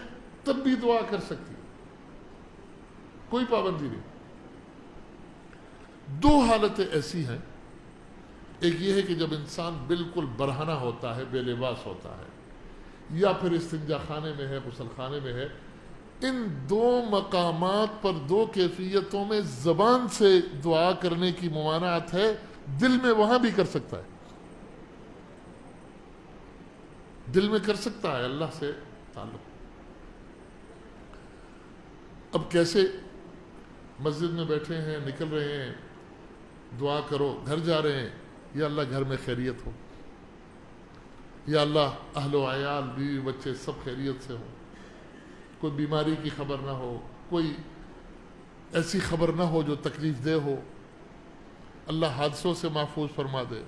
تب بھی دعا کر سکتی ہے، کوئی پابندی نہیں۔ دو حالتیں ایسی ہیں، ایک یہ ہے کہ جب انسان بالکل برہنہ ہوتا ہے، بے لباس ہوتا ہے، یا پھر استنجا خانے میں ہے، غسل خانے میں ہے۔ ان دو مقامات پر، دو کیفیتوں میں زبان سے دعا کرنے کی ممانعت ہے، دل میں وہاں بھی کر سکتا ہے، دل میں کر سکتا ہے اللہ سے تعلق۔ اب کیسے؟ مسجد میں بیٹھے ہیں، نکل رہے ہیں، دعا کرو، گھر جا رہے ہیں، یا اللہ گھر میں خیریت ہو، یا اللہ اہل و عیال، بیوی بچے سب خیریت سے ہوں، کوئی بیماری کی خبر نہ ہو، کوئی ایسی خبر نہ ہو جو تکلیف دہ ہو، اللہ حادثوں سے محفوظ فرما دے،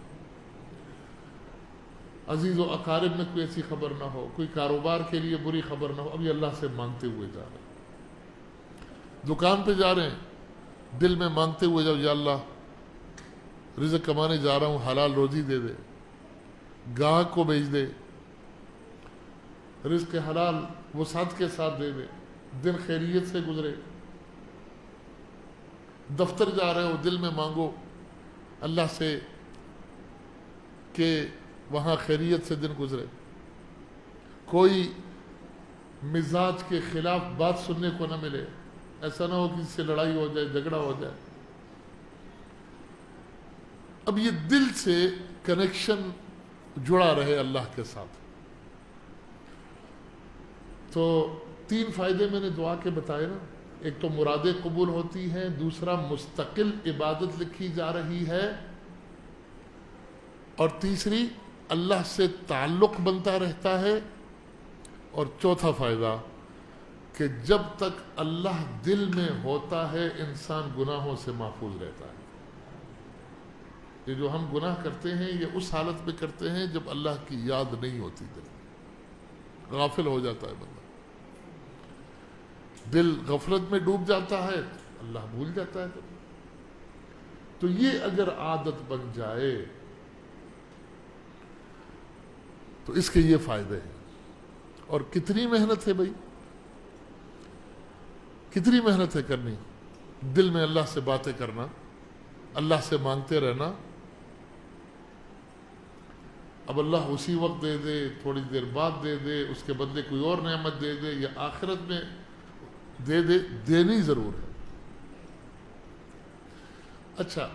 عزیز و اقارب میں کوئی ایسی خبر نہ ہو، کوئی کاروبار کے لیے بری خبر نہ ہو۔ اب یہ اللہ سے مانگتے ہوئے جا رہے ہیں، دکان پہ جا رہے ہیں، دل میں مانگتے ہوئے جاؤ، یا اللہ رزق کمانے جا رہا ہوں، حلال روزی دے دے، گاہک کو بھیج دے، رزق حلال وسعت کے ساتھ دے دے، دن خیریت سے گزرے۔ دفتر جا رہے ہو، دل میں مانگو اللہ سے کہ وہاں خیریت سے دن گزرے، کوئی مزاج کے خلاف بات سننے کو نہ ملے، ایسا نہ ہو کہ اس سے لڑائی ہو جائے، جھگڑا ہو جائے۔ اب یہ دل سے کنیکشن جڑا رہے اللہ کے ساتھ۔ تو 3 فائدے میں نے دعا کے بتائے نا، ایک تو مرادیں قبول ہوتی ہیں، دوسرا مستقل عبادت لکھی جا رہی ہے، اور تیسری اللہ سے تعلق بنتا رہتا ہے، اور چوتھا فائدہ کہ جب تک اللہ دل میں ہوتا ہے انسان گناہوں سے محفوظ رہتا ہے۔ یہ جو ہم گناہ کرتے ہیں یہ اس حالت میں کرتے ہیں جب اللہ کی یاد نہیں ہوتی، دل غافل ہو جاتا ہے بندہ، دل غفلت میں ڈوب جاتا ہے، اللہ بھول جاتا ہے۔ تو یہ اگر عادت بن جائے تو اس کے یہ فائدے ہیں۔ اور کتنی محنت ہے بھائی، کتنی محنت ہے کرنی، دل میں اللہ سے باتیں کرنا، اللہ سے مانگتے رہنا۔ اب اللہ اسی وقت دے دے، تھوڑی دیر بعد دے دے، اس کے بدلے کوئی اور نعمت دے دے، یا آخرت میں دے دے، دینی ضرور ہے۔ اچھا،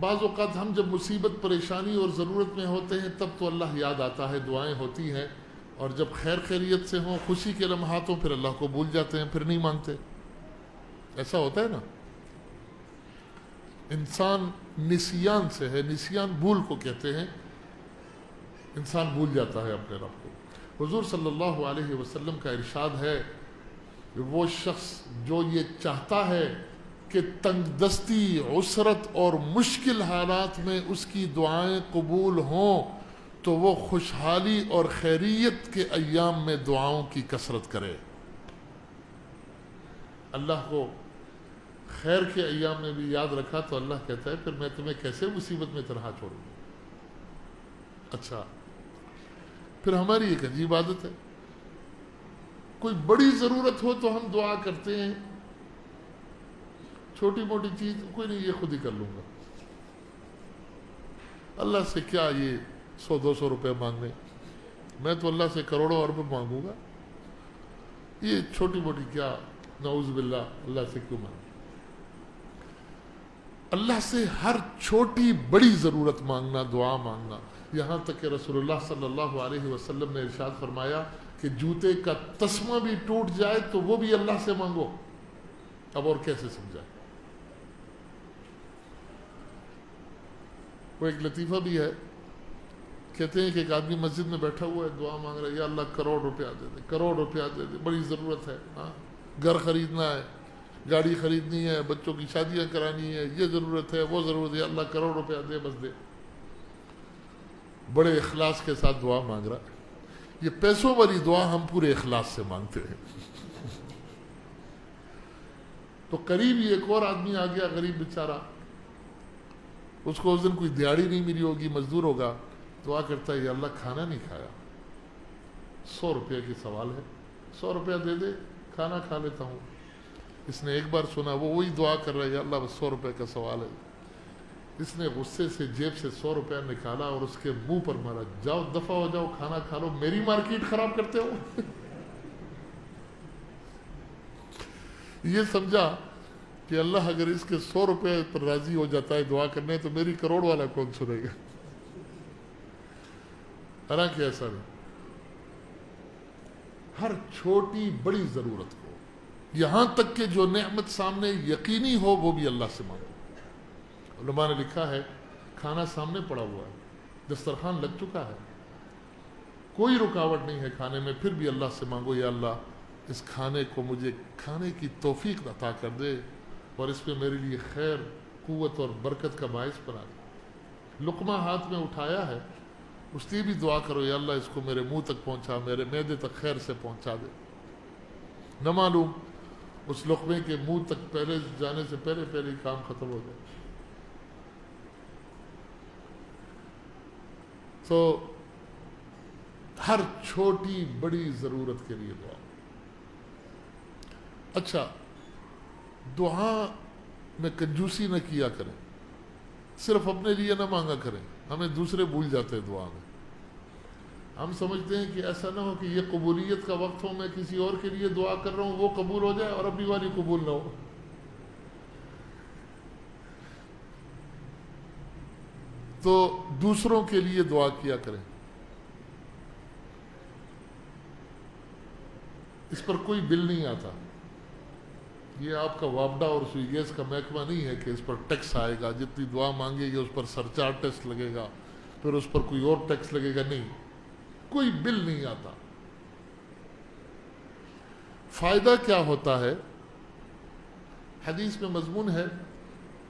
بعض اوقات ہم جب مصیبت، پریشانی اور ضرورت میں ہوتے ہیں تب تو اللہ یاد آتا ہے، دعائیں ہوتی ہیں، اور جب خیر خیریت سے ہوں، خوشی کے لمحات ہوں، پھر اللہ کو بھول جاتے ہیں، پھر نہیں مانگتے۔ ایسا ہوتا ہے نا، انسان نسیان سے ہے، نسیان بھول کو کہتے ہیں، انسان بھول جاتا ہے اپنے رب کو۔ حضور صلی اللہ علیہ وسلم کا ارشاد ہے کہ وہ شخص جو یہ چاہتا ہے کہ تنگ دستی، عسرت اور مشکل حالات میں اس کی دعائیں قبول ہوں تو وہ خوشحالی اور خیریت کے ایام میں دعاؤں کی کثرت کرے۔ اللہ کو خیر کے ایام میں بھی یاد رکھا تو اللہ کہتا ہے پھر میں تمہیں کیسے مصیبت میں تنہا چھوڑوں گا۔ اچھا، پھر ہماری ایک عجیب عادت ہے، کوئی بڑی ضرورت ہو تو ہم دعا کرتے ہیں، چھوٹی موٹی چیز کوئی نہیں، یہ خود ہی کر لوں گا، اللہ سے کیا یہ 100-200 روپے مانگنے، میں تو اللہ سے کروڑوں ارب مانگوں گا، یہ چھوٹی موٹی کیا، نعوذ باللہ، اللہ سے کیوں مانگوں۔ اللہ سے ہر چھوٹی بڑی ضرورت مانگنا، دعا مانگنا، یہاں تک کہ رسول اللہ صلی اللہ علیہ وسلم نے ارشاد فرمایا کہ جوتے کا تسمہ بھی ٹوٹ جائے تو وہ بھی اللہ سے مانگو۔ اب اور کیسے سمجھائے؟ وہ ایک لطیفہ بھی ہے، کہتے ہیں کہ ایک آدمی مسجد میں بیٹھا ہوا ہے، دعا مانگ رہا ہے، یا اللہ کروڑ روپیہ دے دے، کروڑ روپیہ دے دے، بڑی ضرورت ہے، ہاں گھر خریدنا ہے، گاڑی خریدنی ہے، بچوں کی شادیاں کرانی ہے، یہ ضرورت ہے، وہ ضرورت ہے، اللہ کروڑ روپیہ دے، بس دے۔ بڑے اخلاص کے ساتھ دعا مانگ رہا ہے۔ یہ پیسوں والی دعا ہم پورے اخلاص سے مانگتے ہیں، تو قریب ہی ایک اور آدمی آ گیا، غریب بیچارہ، اس کو اس دن کوئی دیہڑی نہیں ملی ہوگی، مزدور ہوگا، دعا کرتا ہے یا اللہ کھانا نہیں کھایا، 100 روپے کی سوال ہے، 100 روپیہ دے دے، کھانا کھا لیتا ہوں۔ اس نے ایک بار سنا، وہ وہی دعا کر رہا ہے یا اللہ بس 100 روپے کا سوال ہے۔ اس نے غصے سے جیب سے 100 روپیہ نکالا اور اس کے منہ پر مارا، جاؤ دفع ہو جاؤ، کھانا کھا لو، میری مارکیٹ خراب کرتے ہو۔ یہ سمجھا کہ اللہ اگر اس کے 100 روپے پر راضی ہو جاتا ہے دعا کرنے، تو میری کروڑ والا کون سنے گا؟ حالانکہ ایسا نہیں، ہر چھوٹی بڑی ضرورت کو، یہاں تک کہ جو نعمت سامنے یقینی ہو وہ بھی اللہ سے مانگو۔ علماء نے لکھا ہے کھانا سامنے پڑا ہوا ہے، دسترخوان لگ چکا ہے، کوئی رکاوٹ نہیں ہے کھانے میں، پھر بھی اللہ سے مانگو یا اللہ اس کھانے کو مجھے کھانے کی توفیق عطا کر دے اور اس پہ میرے لیے خیر، قوت اور برکت کا باعث بنا دے۔ لقمہ ہاتھ میں اٹھایا ہے، اس لیے بھی دعا کرو یا اللہ اس کو میرے منہ تک پہنچا، میرے معدے تک خیر سے پہنچا دے۔ نہ معلوم اس لقمے کے منہ تک پہلے جانے سے پہلے ہی کام ختم ہو جائے۔ تو ہر چھوٹی بڑی ضرورت کے لیے دعا۔ اچھا، دعا میں کنجوسی نہ کیا کریں، صرف اپنے لیے نہ مانگا کریں، ہمیں دوسرے بھول جاتے ہیں دعا میں۔ ہم سمجھتے ہیں کہ ایسا نہ ہو کہ یہ قبولیت کا وقت ہو، میں کسی اور کے لیے دعا کر رہا ہوں، وہ قبول ہو جائے اور اپنی والی قبول نہ ہو۔ تو دوسروں کے لیے دعا کیا کریں، اس پر کوئی بل نہیں آتا، یہ آپ کا وابڈا اور سوئی گیس کا محکمہ نہیں ہے کہ اس پر ٹیکس آئے گا، جتنی دعا مانگے گی اس پر سرچارج ٹیکس لگے گا، پھر اس پر کوئی اور ٹیکس لگے گا، نہیں، کوئی بل نہیں آتا۔ فائدہ کیا ہوتا ہے؟ حدیث میں مضمون ہے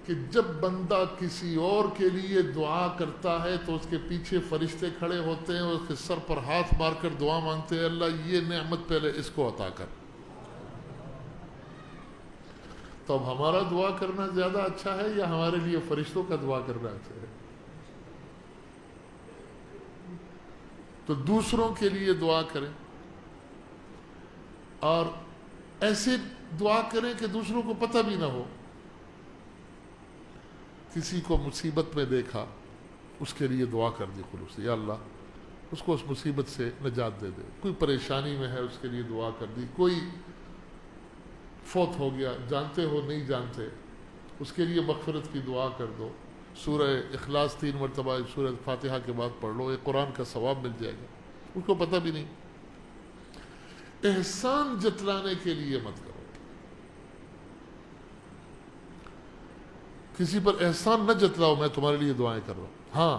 کہ جب بندہ کسی اور کے لیے دعا کرتا ہے تو اس کے پیچھے فرشتے کھڑے ہوتے ہیں اور اس کے سر پر ہاتھ مار کر دعا مانگتے ہیں، اللہ یہ نعمت پہلے اس کو عطا کر۔ تو اب ہمارا دعا کرنا زیادہ اچھا ہے یا ہمارے لیے فرشتوں کا دعا کرنا اچھا ہے؟ تو دوسروں کے لیے دعا کریں، اور ایسے دعا کریں کہ دوسروں کو پتہ بھی نہ ہو۔ کسی کو مصیبت میں دیکھا، اس کے لیے دعا کر دی خلوص سے، یا اللہ اس کو اس مصیبت سے نجات دے دے۔ کوئی پریشانی میں ہے، اس کے لیے دعا کر دی۔ کوئی فوت ہو گیا، جانتے ہو نہیں جانتے، اس کے لیے مغفرت کی دعا کر دو۔ سورہ اخلاص 3 مرتبہ سورہ فاتحہ کے بعد پڑھ لو، ایک قرآن کا ثواب مل جائے گا، اس کو پتہ بھی نہیں۔ احسان جتلانے کے لیے مت کرو، کسی پر احسان نہ جتلاؤ، میں تمہارے لیے دعائیں کر رہا ہوں۔ ہاں،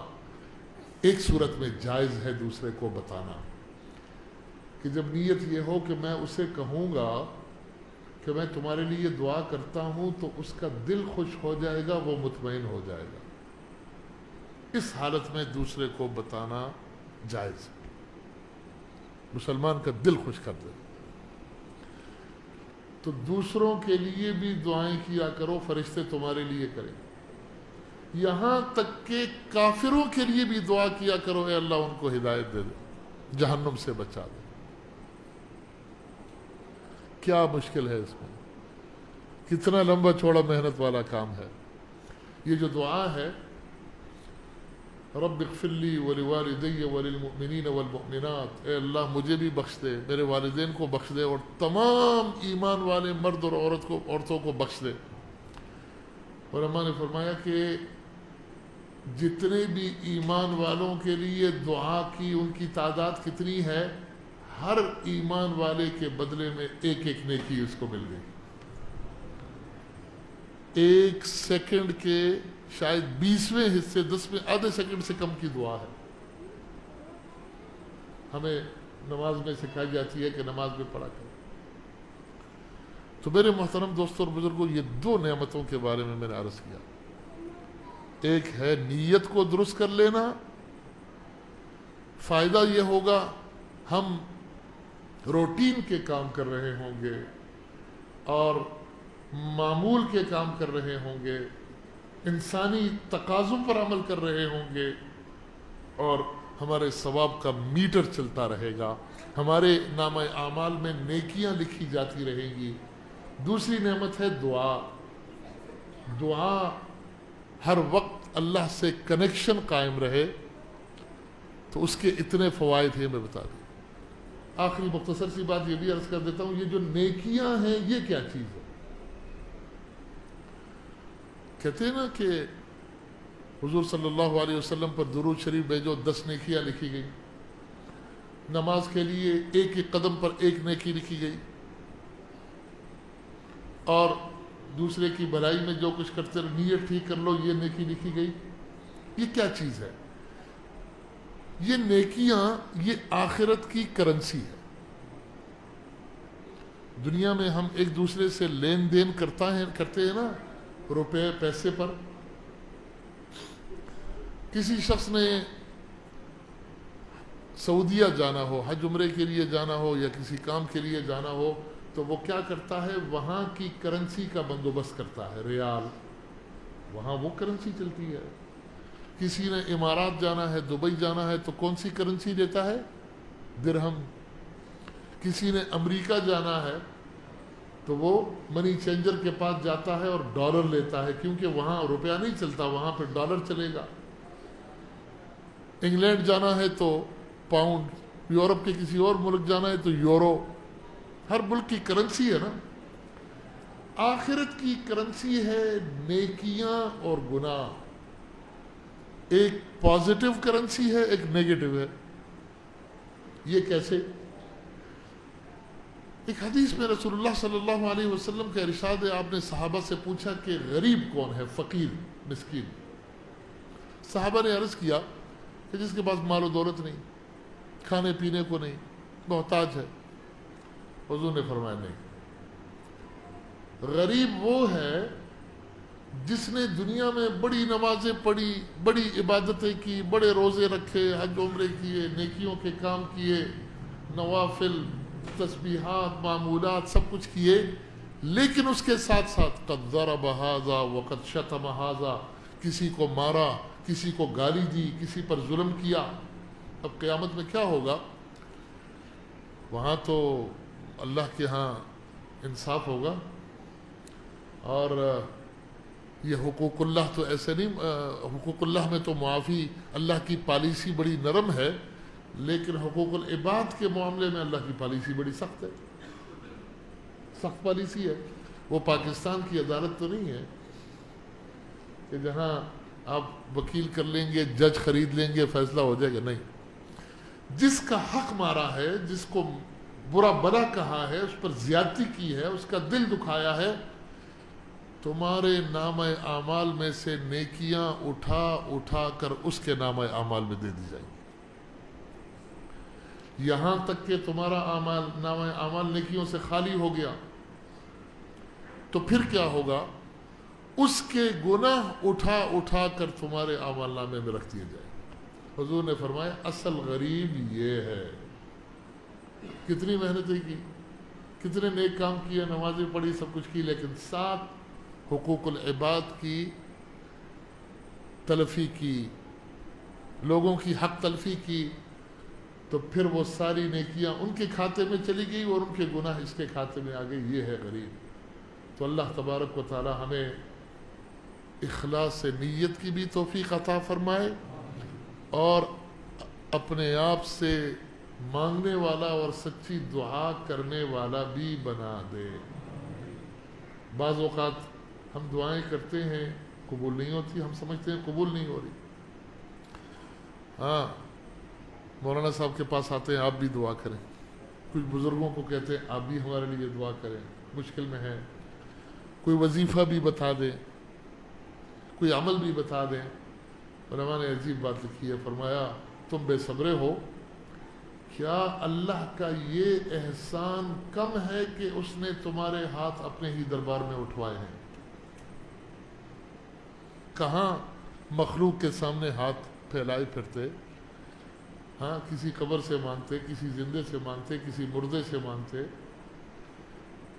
ایک صورت میں جائز ہے دوسرے کو بتانا، کہ جب نیت یہ ہو کہ میں اسے کہوں گا کہ میں تمہارے لیے دعا کرتا ہوں تو اس کا دل خوش ہو جائے گا، وہ مطمئن ہو جائے گا، اس حالت میں دوسرے کو بتانا جائز ہے، مسلمان کا دل خوش کر دے۔ تو دوسروں کے لیے بھی دعائیں کیا کرو، فرشتے تمہارے لیے کریں، یہاں تک کہ کافروں کے لیے بھی دعا کیا کرو، اے اللہ ان کو ہدایت دے دے، جہنم سے بچا دے۔ کیا مشکل ہے اس میں، کتنا لمبا چوڑا محنت والا کام ہے۔ یہ جو دعا ہے، رب اغفر لی ولوالدی وللمؤمنین والمؤمنات، اے اللہ مجھے بھی بخش دے، میرے والدین کو بخش دے، اور تمام ایمان والے مرد اور عورتوں کو بخش دے۔ علماء نے فرمایا کہ جتنے بھی ایمان والوں کے لیے دعا کی، ان کی تعداد کتنی ہے؟ ہر ایمان والے کے بدلے میں ایک ایک نیکی اس کو مل گئی۔ 1 سیکنڈ کے شاید 20ویں حصے، 10ویں آدھے سیکنڈ سے کم کی دعا ہے۔ ہمیں نماز میں سکھائی جاتی ہے کہ نماز میں پڑھا کریں۔ تو میرے محترم دوستوں اور بزرگوں، یہ 2 نعمتوں کے بارے میں نے عرض کیا۔ ایک ہے نیت کو درست کر لینا، فائدہ یہ ہوگا ہم روٹین کے کام کر رہے ہوں گے اور معمول کے کام کر رہے ہوں گے، انسانی تقاضوں پر عمل کر رہے ہوں گے، اور ہمارے ثواب کا میٹر چلتا رہے گا، ہمارے نامہ اعمال میں نیکیاں لکھی جاتی رہیں گی۔ دوسری نعمت ہے دعا۔ دعا ہر وقت اللہ سے کنیکشن قائم رہے تو اس کے اتنے فوائد ہیں، میں بتا دوں۔ آخری مختصر سی بات یہ بھی عرض کر دیتا ہوں، یہ جو نیکیاں ہیں یہ کیا چیز ہے؟ کہتے ہیں نا کہ حضور صلی اللہ علیہ وسلم پر درود شریف بھیجو 10 نیکیاں لکھی گئی، نماز کے لیے ایک ایک قدم پر ایک نیکی لکھی گئی، اور دوسرے کی بھلائی میں جو کچھ کرتے رہو، نیت ٹھیک کر لو، یہ نیکی لکھی گئی۔ یہ کیا چیز ہے؟ یہ نیکیاں یہ آخرت کی کرنسی ہے۔ دنیا میں ہم ایک دوسرے سے لین دین کرتے ہیں نا، روپے پیسے پر۔ کسی شخص نے سعودیہ جانا ہو، حج عمرے کے لیے جانا ہو یا کسی کام کے لیے جانا ہو، تو وہ کیا کرتا ہے؟ وہاں کی کرنسی کا بندوبست کرتا ہے، ریال، وہاں وہ کرنسی چلتی ہے۔ کسی نے امارات جانا ہے، دبئی جانا ہے، تو کون سی کرنسی لیتا ہے؟ درہم۔ کسی نے امریکہ جانا ہے تو وہ منی چینجر کے پاس جاتا ہے اور ڈالر لیتا ہے، کیونکہ وہاں روپیہ نہیں چلتا، وہاں پہ ڈالر چلے گا۔ انگلینڈ جانا ہے تو پاؤنڈ، یورپ کے کسی اور ملک جانا ہے تو یورو۔ ہر ملک کی کرنسی ہے نا۔ آخرت کی کرنسی ہے نیکیاں اور گناہ۔ ایک پازیٹیو کرنسی ہے، ایک نیگیٹو ہے۔ یہ کیسے؟ ایک حدیث میں رسول اللہ صلی اللہ علیہ وسلم کا ارشاد ہے، آپ نے صحابہ سے پوچھا کہ غریب کون ہے؟ فقیر، مسکین۔ صحابہ نے عرض کیا کہ جس کے پاس مال و دولت نہیں، کھانے پینے کو نہیں، محتاج ہے۔ حضور نے فرمایا نہیں، غریب وہ ہے جس نے دنیا میں بڑی نمازیں پڑھی، بڑی عبادتیں کی، بڑے روزے رکھے، حج عمرے کیے، نیکیوں کے کام کیے، نوافل، تسبیحات، معمولات سب کچھ کیے، لیکن اس کے ساتھ ساتھ قد ضرب ھذا وقد شتم ھذا، کسی کو مارا، کسی کو گالی دی، کسی پر ظلم کیا۔ اب قیامت میں کیا ہوگا؟ وہاں تو اللہ کے ہاں انصاف ہوگا، اور یہ حقوق اللہ تو ایسے نہیں، حقوق اللہ میں تو معافی، اللہ کی پالیسی بڑی نرم ہے، لیکن حقوق العباد کے معاملے میں اللہ کی پالیسی بڑی سخت ہے، سخت پالیسی ہے۔ وہ پاکستان کی عدالت تو نہیں ہے کہ جہاں آپ وکیل کر لیں گے، جج خرید لیں گے، فیصلہ ہو جائے گا، نہیں۔ جس کا حق مارا ہے، جس کو برا بلا کہا ہے، اس پر زیادتی کی ہے، اس کا دل دکھایا ہے، تمہارے نامہ اعمال میں سے نیکیاں اٹھا اٹھا کر اس کے نامہ اعمال میں دے دی جائیں گی، یہاں تک کہ تمہارا نامہ اعمال نیکیوں سے خالی ہو گیا تو پھر کیا ہوگا؟ اس کے گناہ اٹھا اٹھا کر تمہارے اعمال نامے میں رکھ دیے جائیں گے۔ حضور نے فرمایا اصل غریب یہ ہے، کتنی محنتیں کی، کتنے نیک کام کیے، نمازیں پڑھی، سب کچھ کی، لیکن ساتھ حقوق العباد کی تلفی کی، لوگوں کی حق تلفی کی، تو پھر وہ ساری نیکیاں ان کے کھاتے میں چلی گئی اور ان کے گناہ اس کے کھاتے میں آ گئے۔ یہ ہے غریب۔ تو اللہ تبارک و تعالی ہمیں اخلاص سے نیت کی بھی توفیق عطا فرمائے، اور اپنے آپ سے مانگنے والا اور سچی دعا کرنے والا بھی بنا دے۔ بعض اوقات ہم دعائیں کرتے ہیں، قبول نہیں ہوتی، ہم سمجھتے ہیں قبول نہیں ہو رہی۔ ہاں، مولانا صاحب کے پاس آتے ہیں، آپ بھی دعا کریں، کچھ بزرگوں کو کہتے ہیں آپ بھی ہمارے لیے دعا کریں، مشکل میں ہے، کوئی وظیفہ بھی بتا دیں، کوئی عمل بھی بتا دیں۔ علماء نے عجیب بات لکھی ہے، فرمایا تم بے صبرے ہو، کیا اللہ کا یہ احسان کم ہے کہ اس نے تمہارے ہاتھ اپنے ہی دربار میں اٹھوائے ہیں؟ کہاں مخلوق کے سامنے ہاتھ پھیلائے پھرتے، ہاں کسی قبر سے مانگتے، کسی زندے سے مانگتے، کسی مردے سے مانگتے۔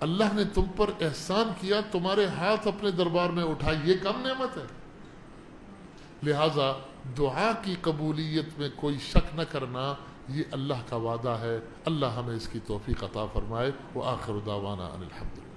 اللہ نے تم پر احسان کیا، تمہارے ہاتھ اپنے دربار میں اٹھائے، یہ کم نعمت ہے؟ لہذا دعا کی قبولیت میں کوئی شک نہ کرنا، یہ اللہ کا وعدہ ہے۔ اللہ ہمیں اس کی توفیق عطا فرمائے۔ وآخر دعوانا ان الحمد للہ۔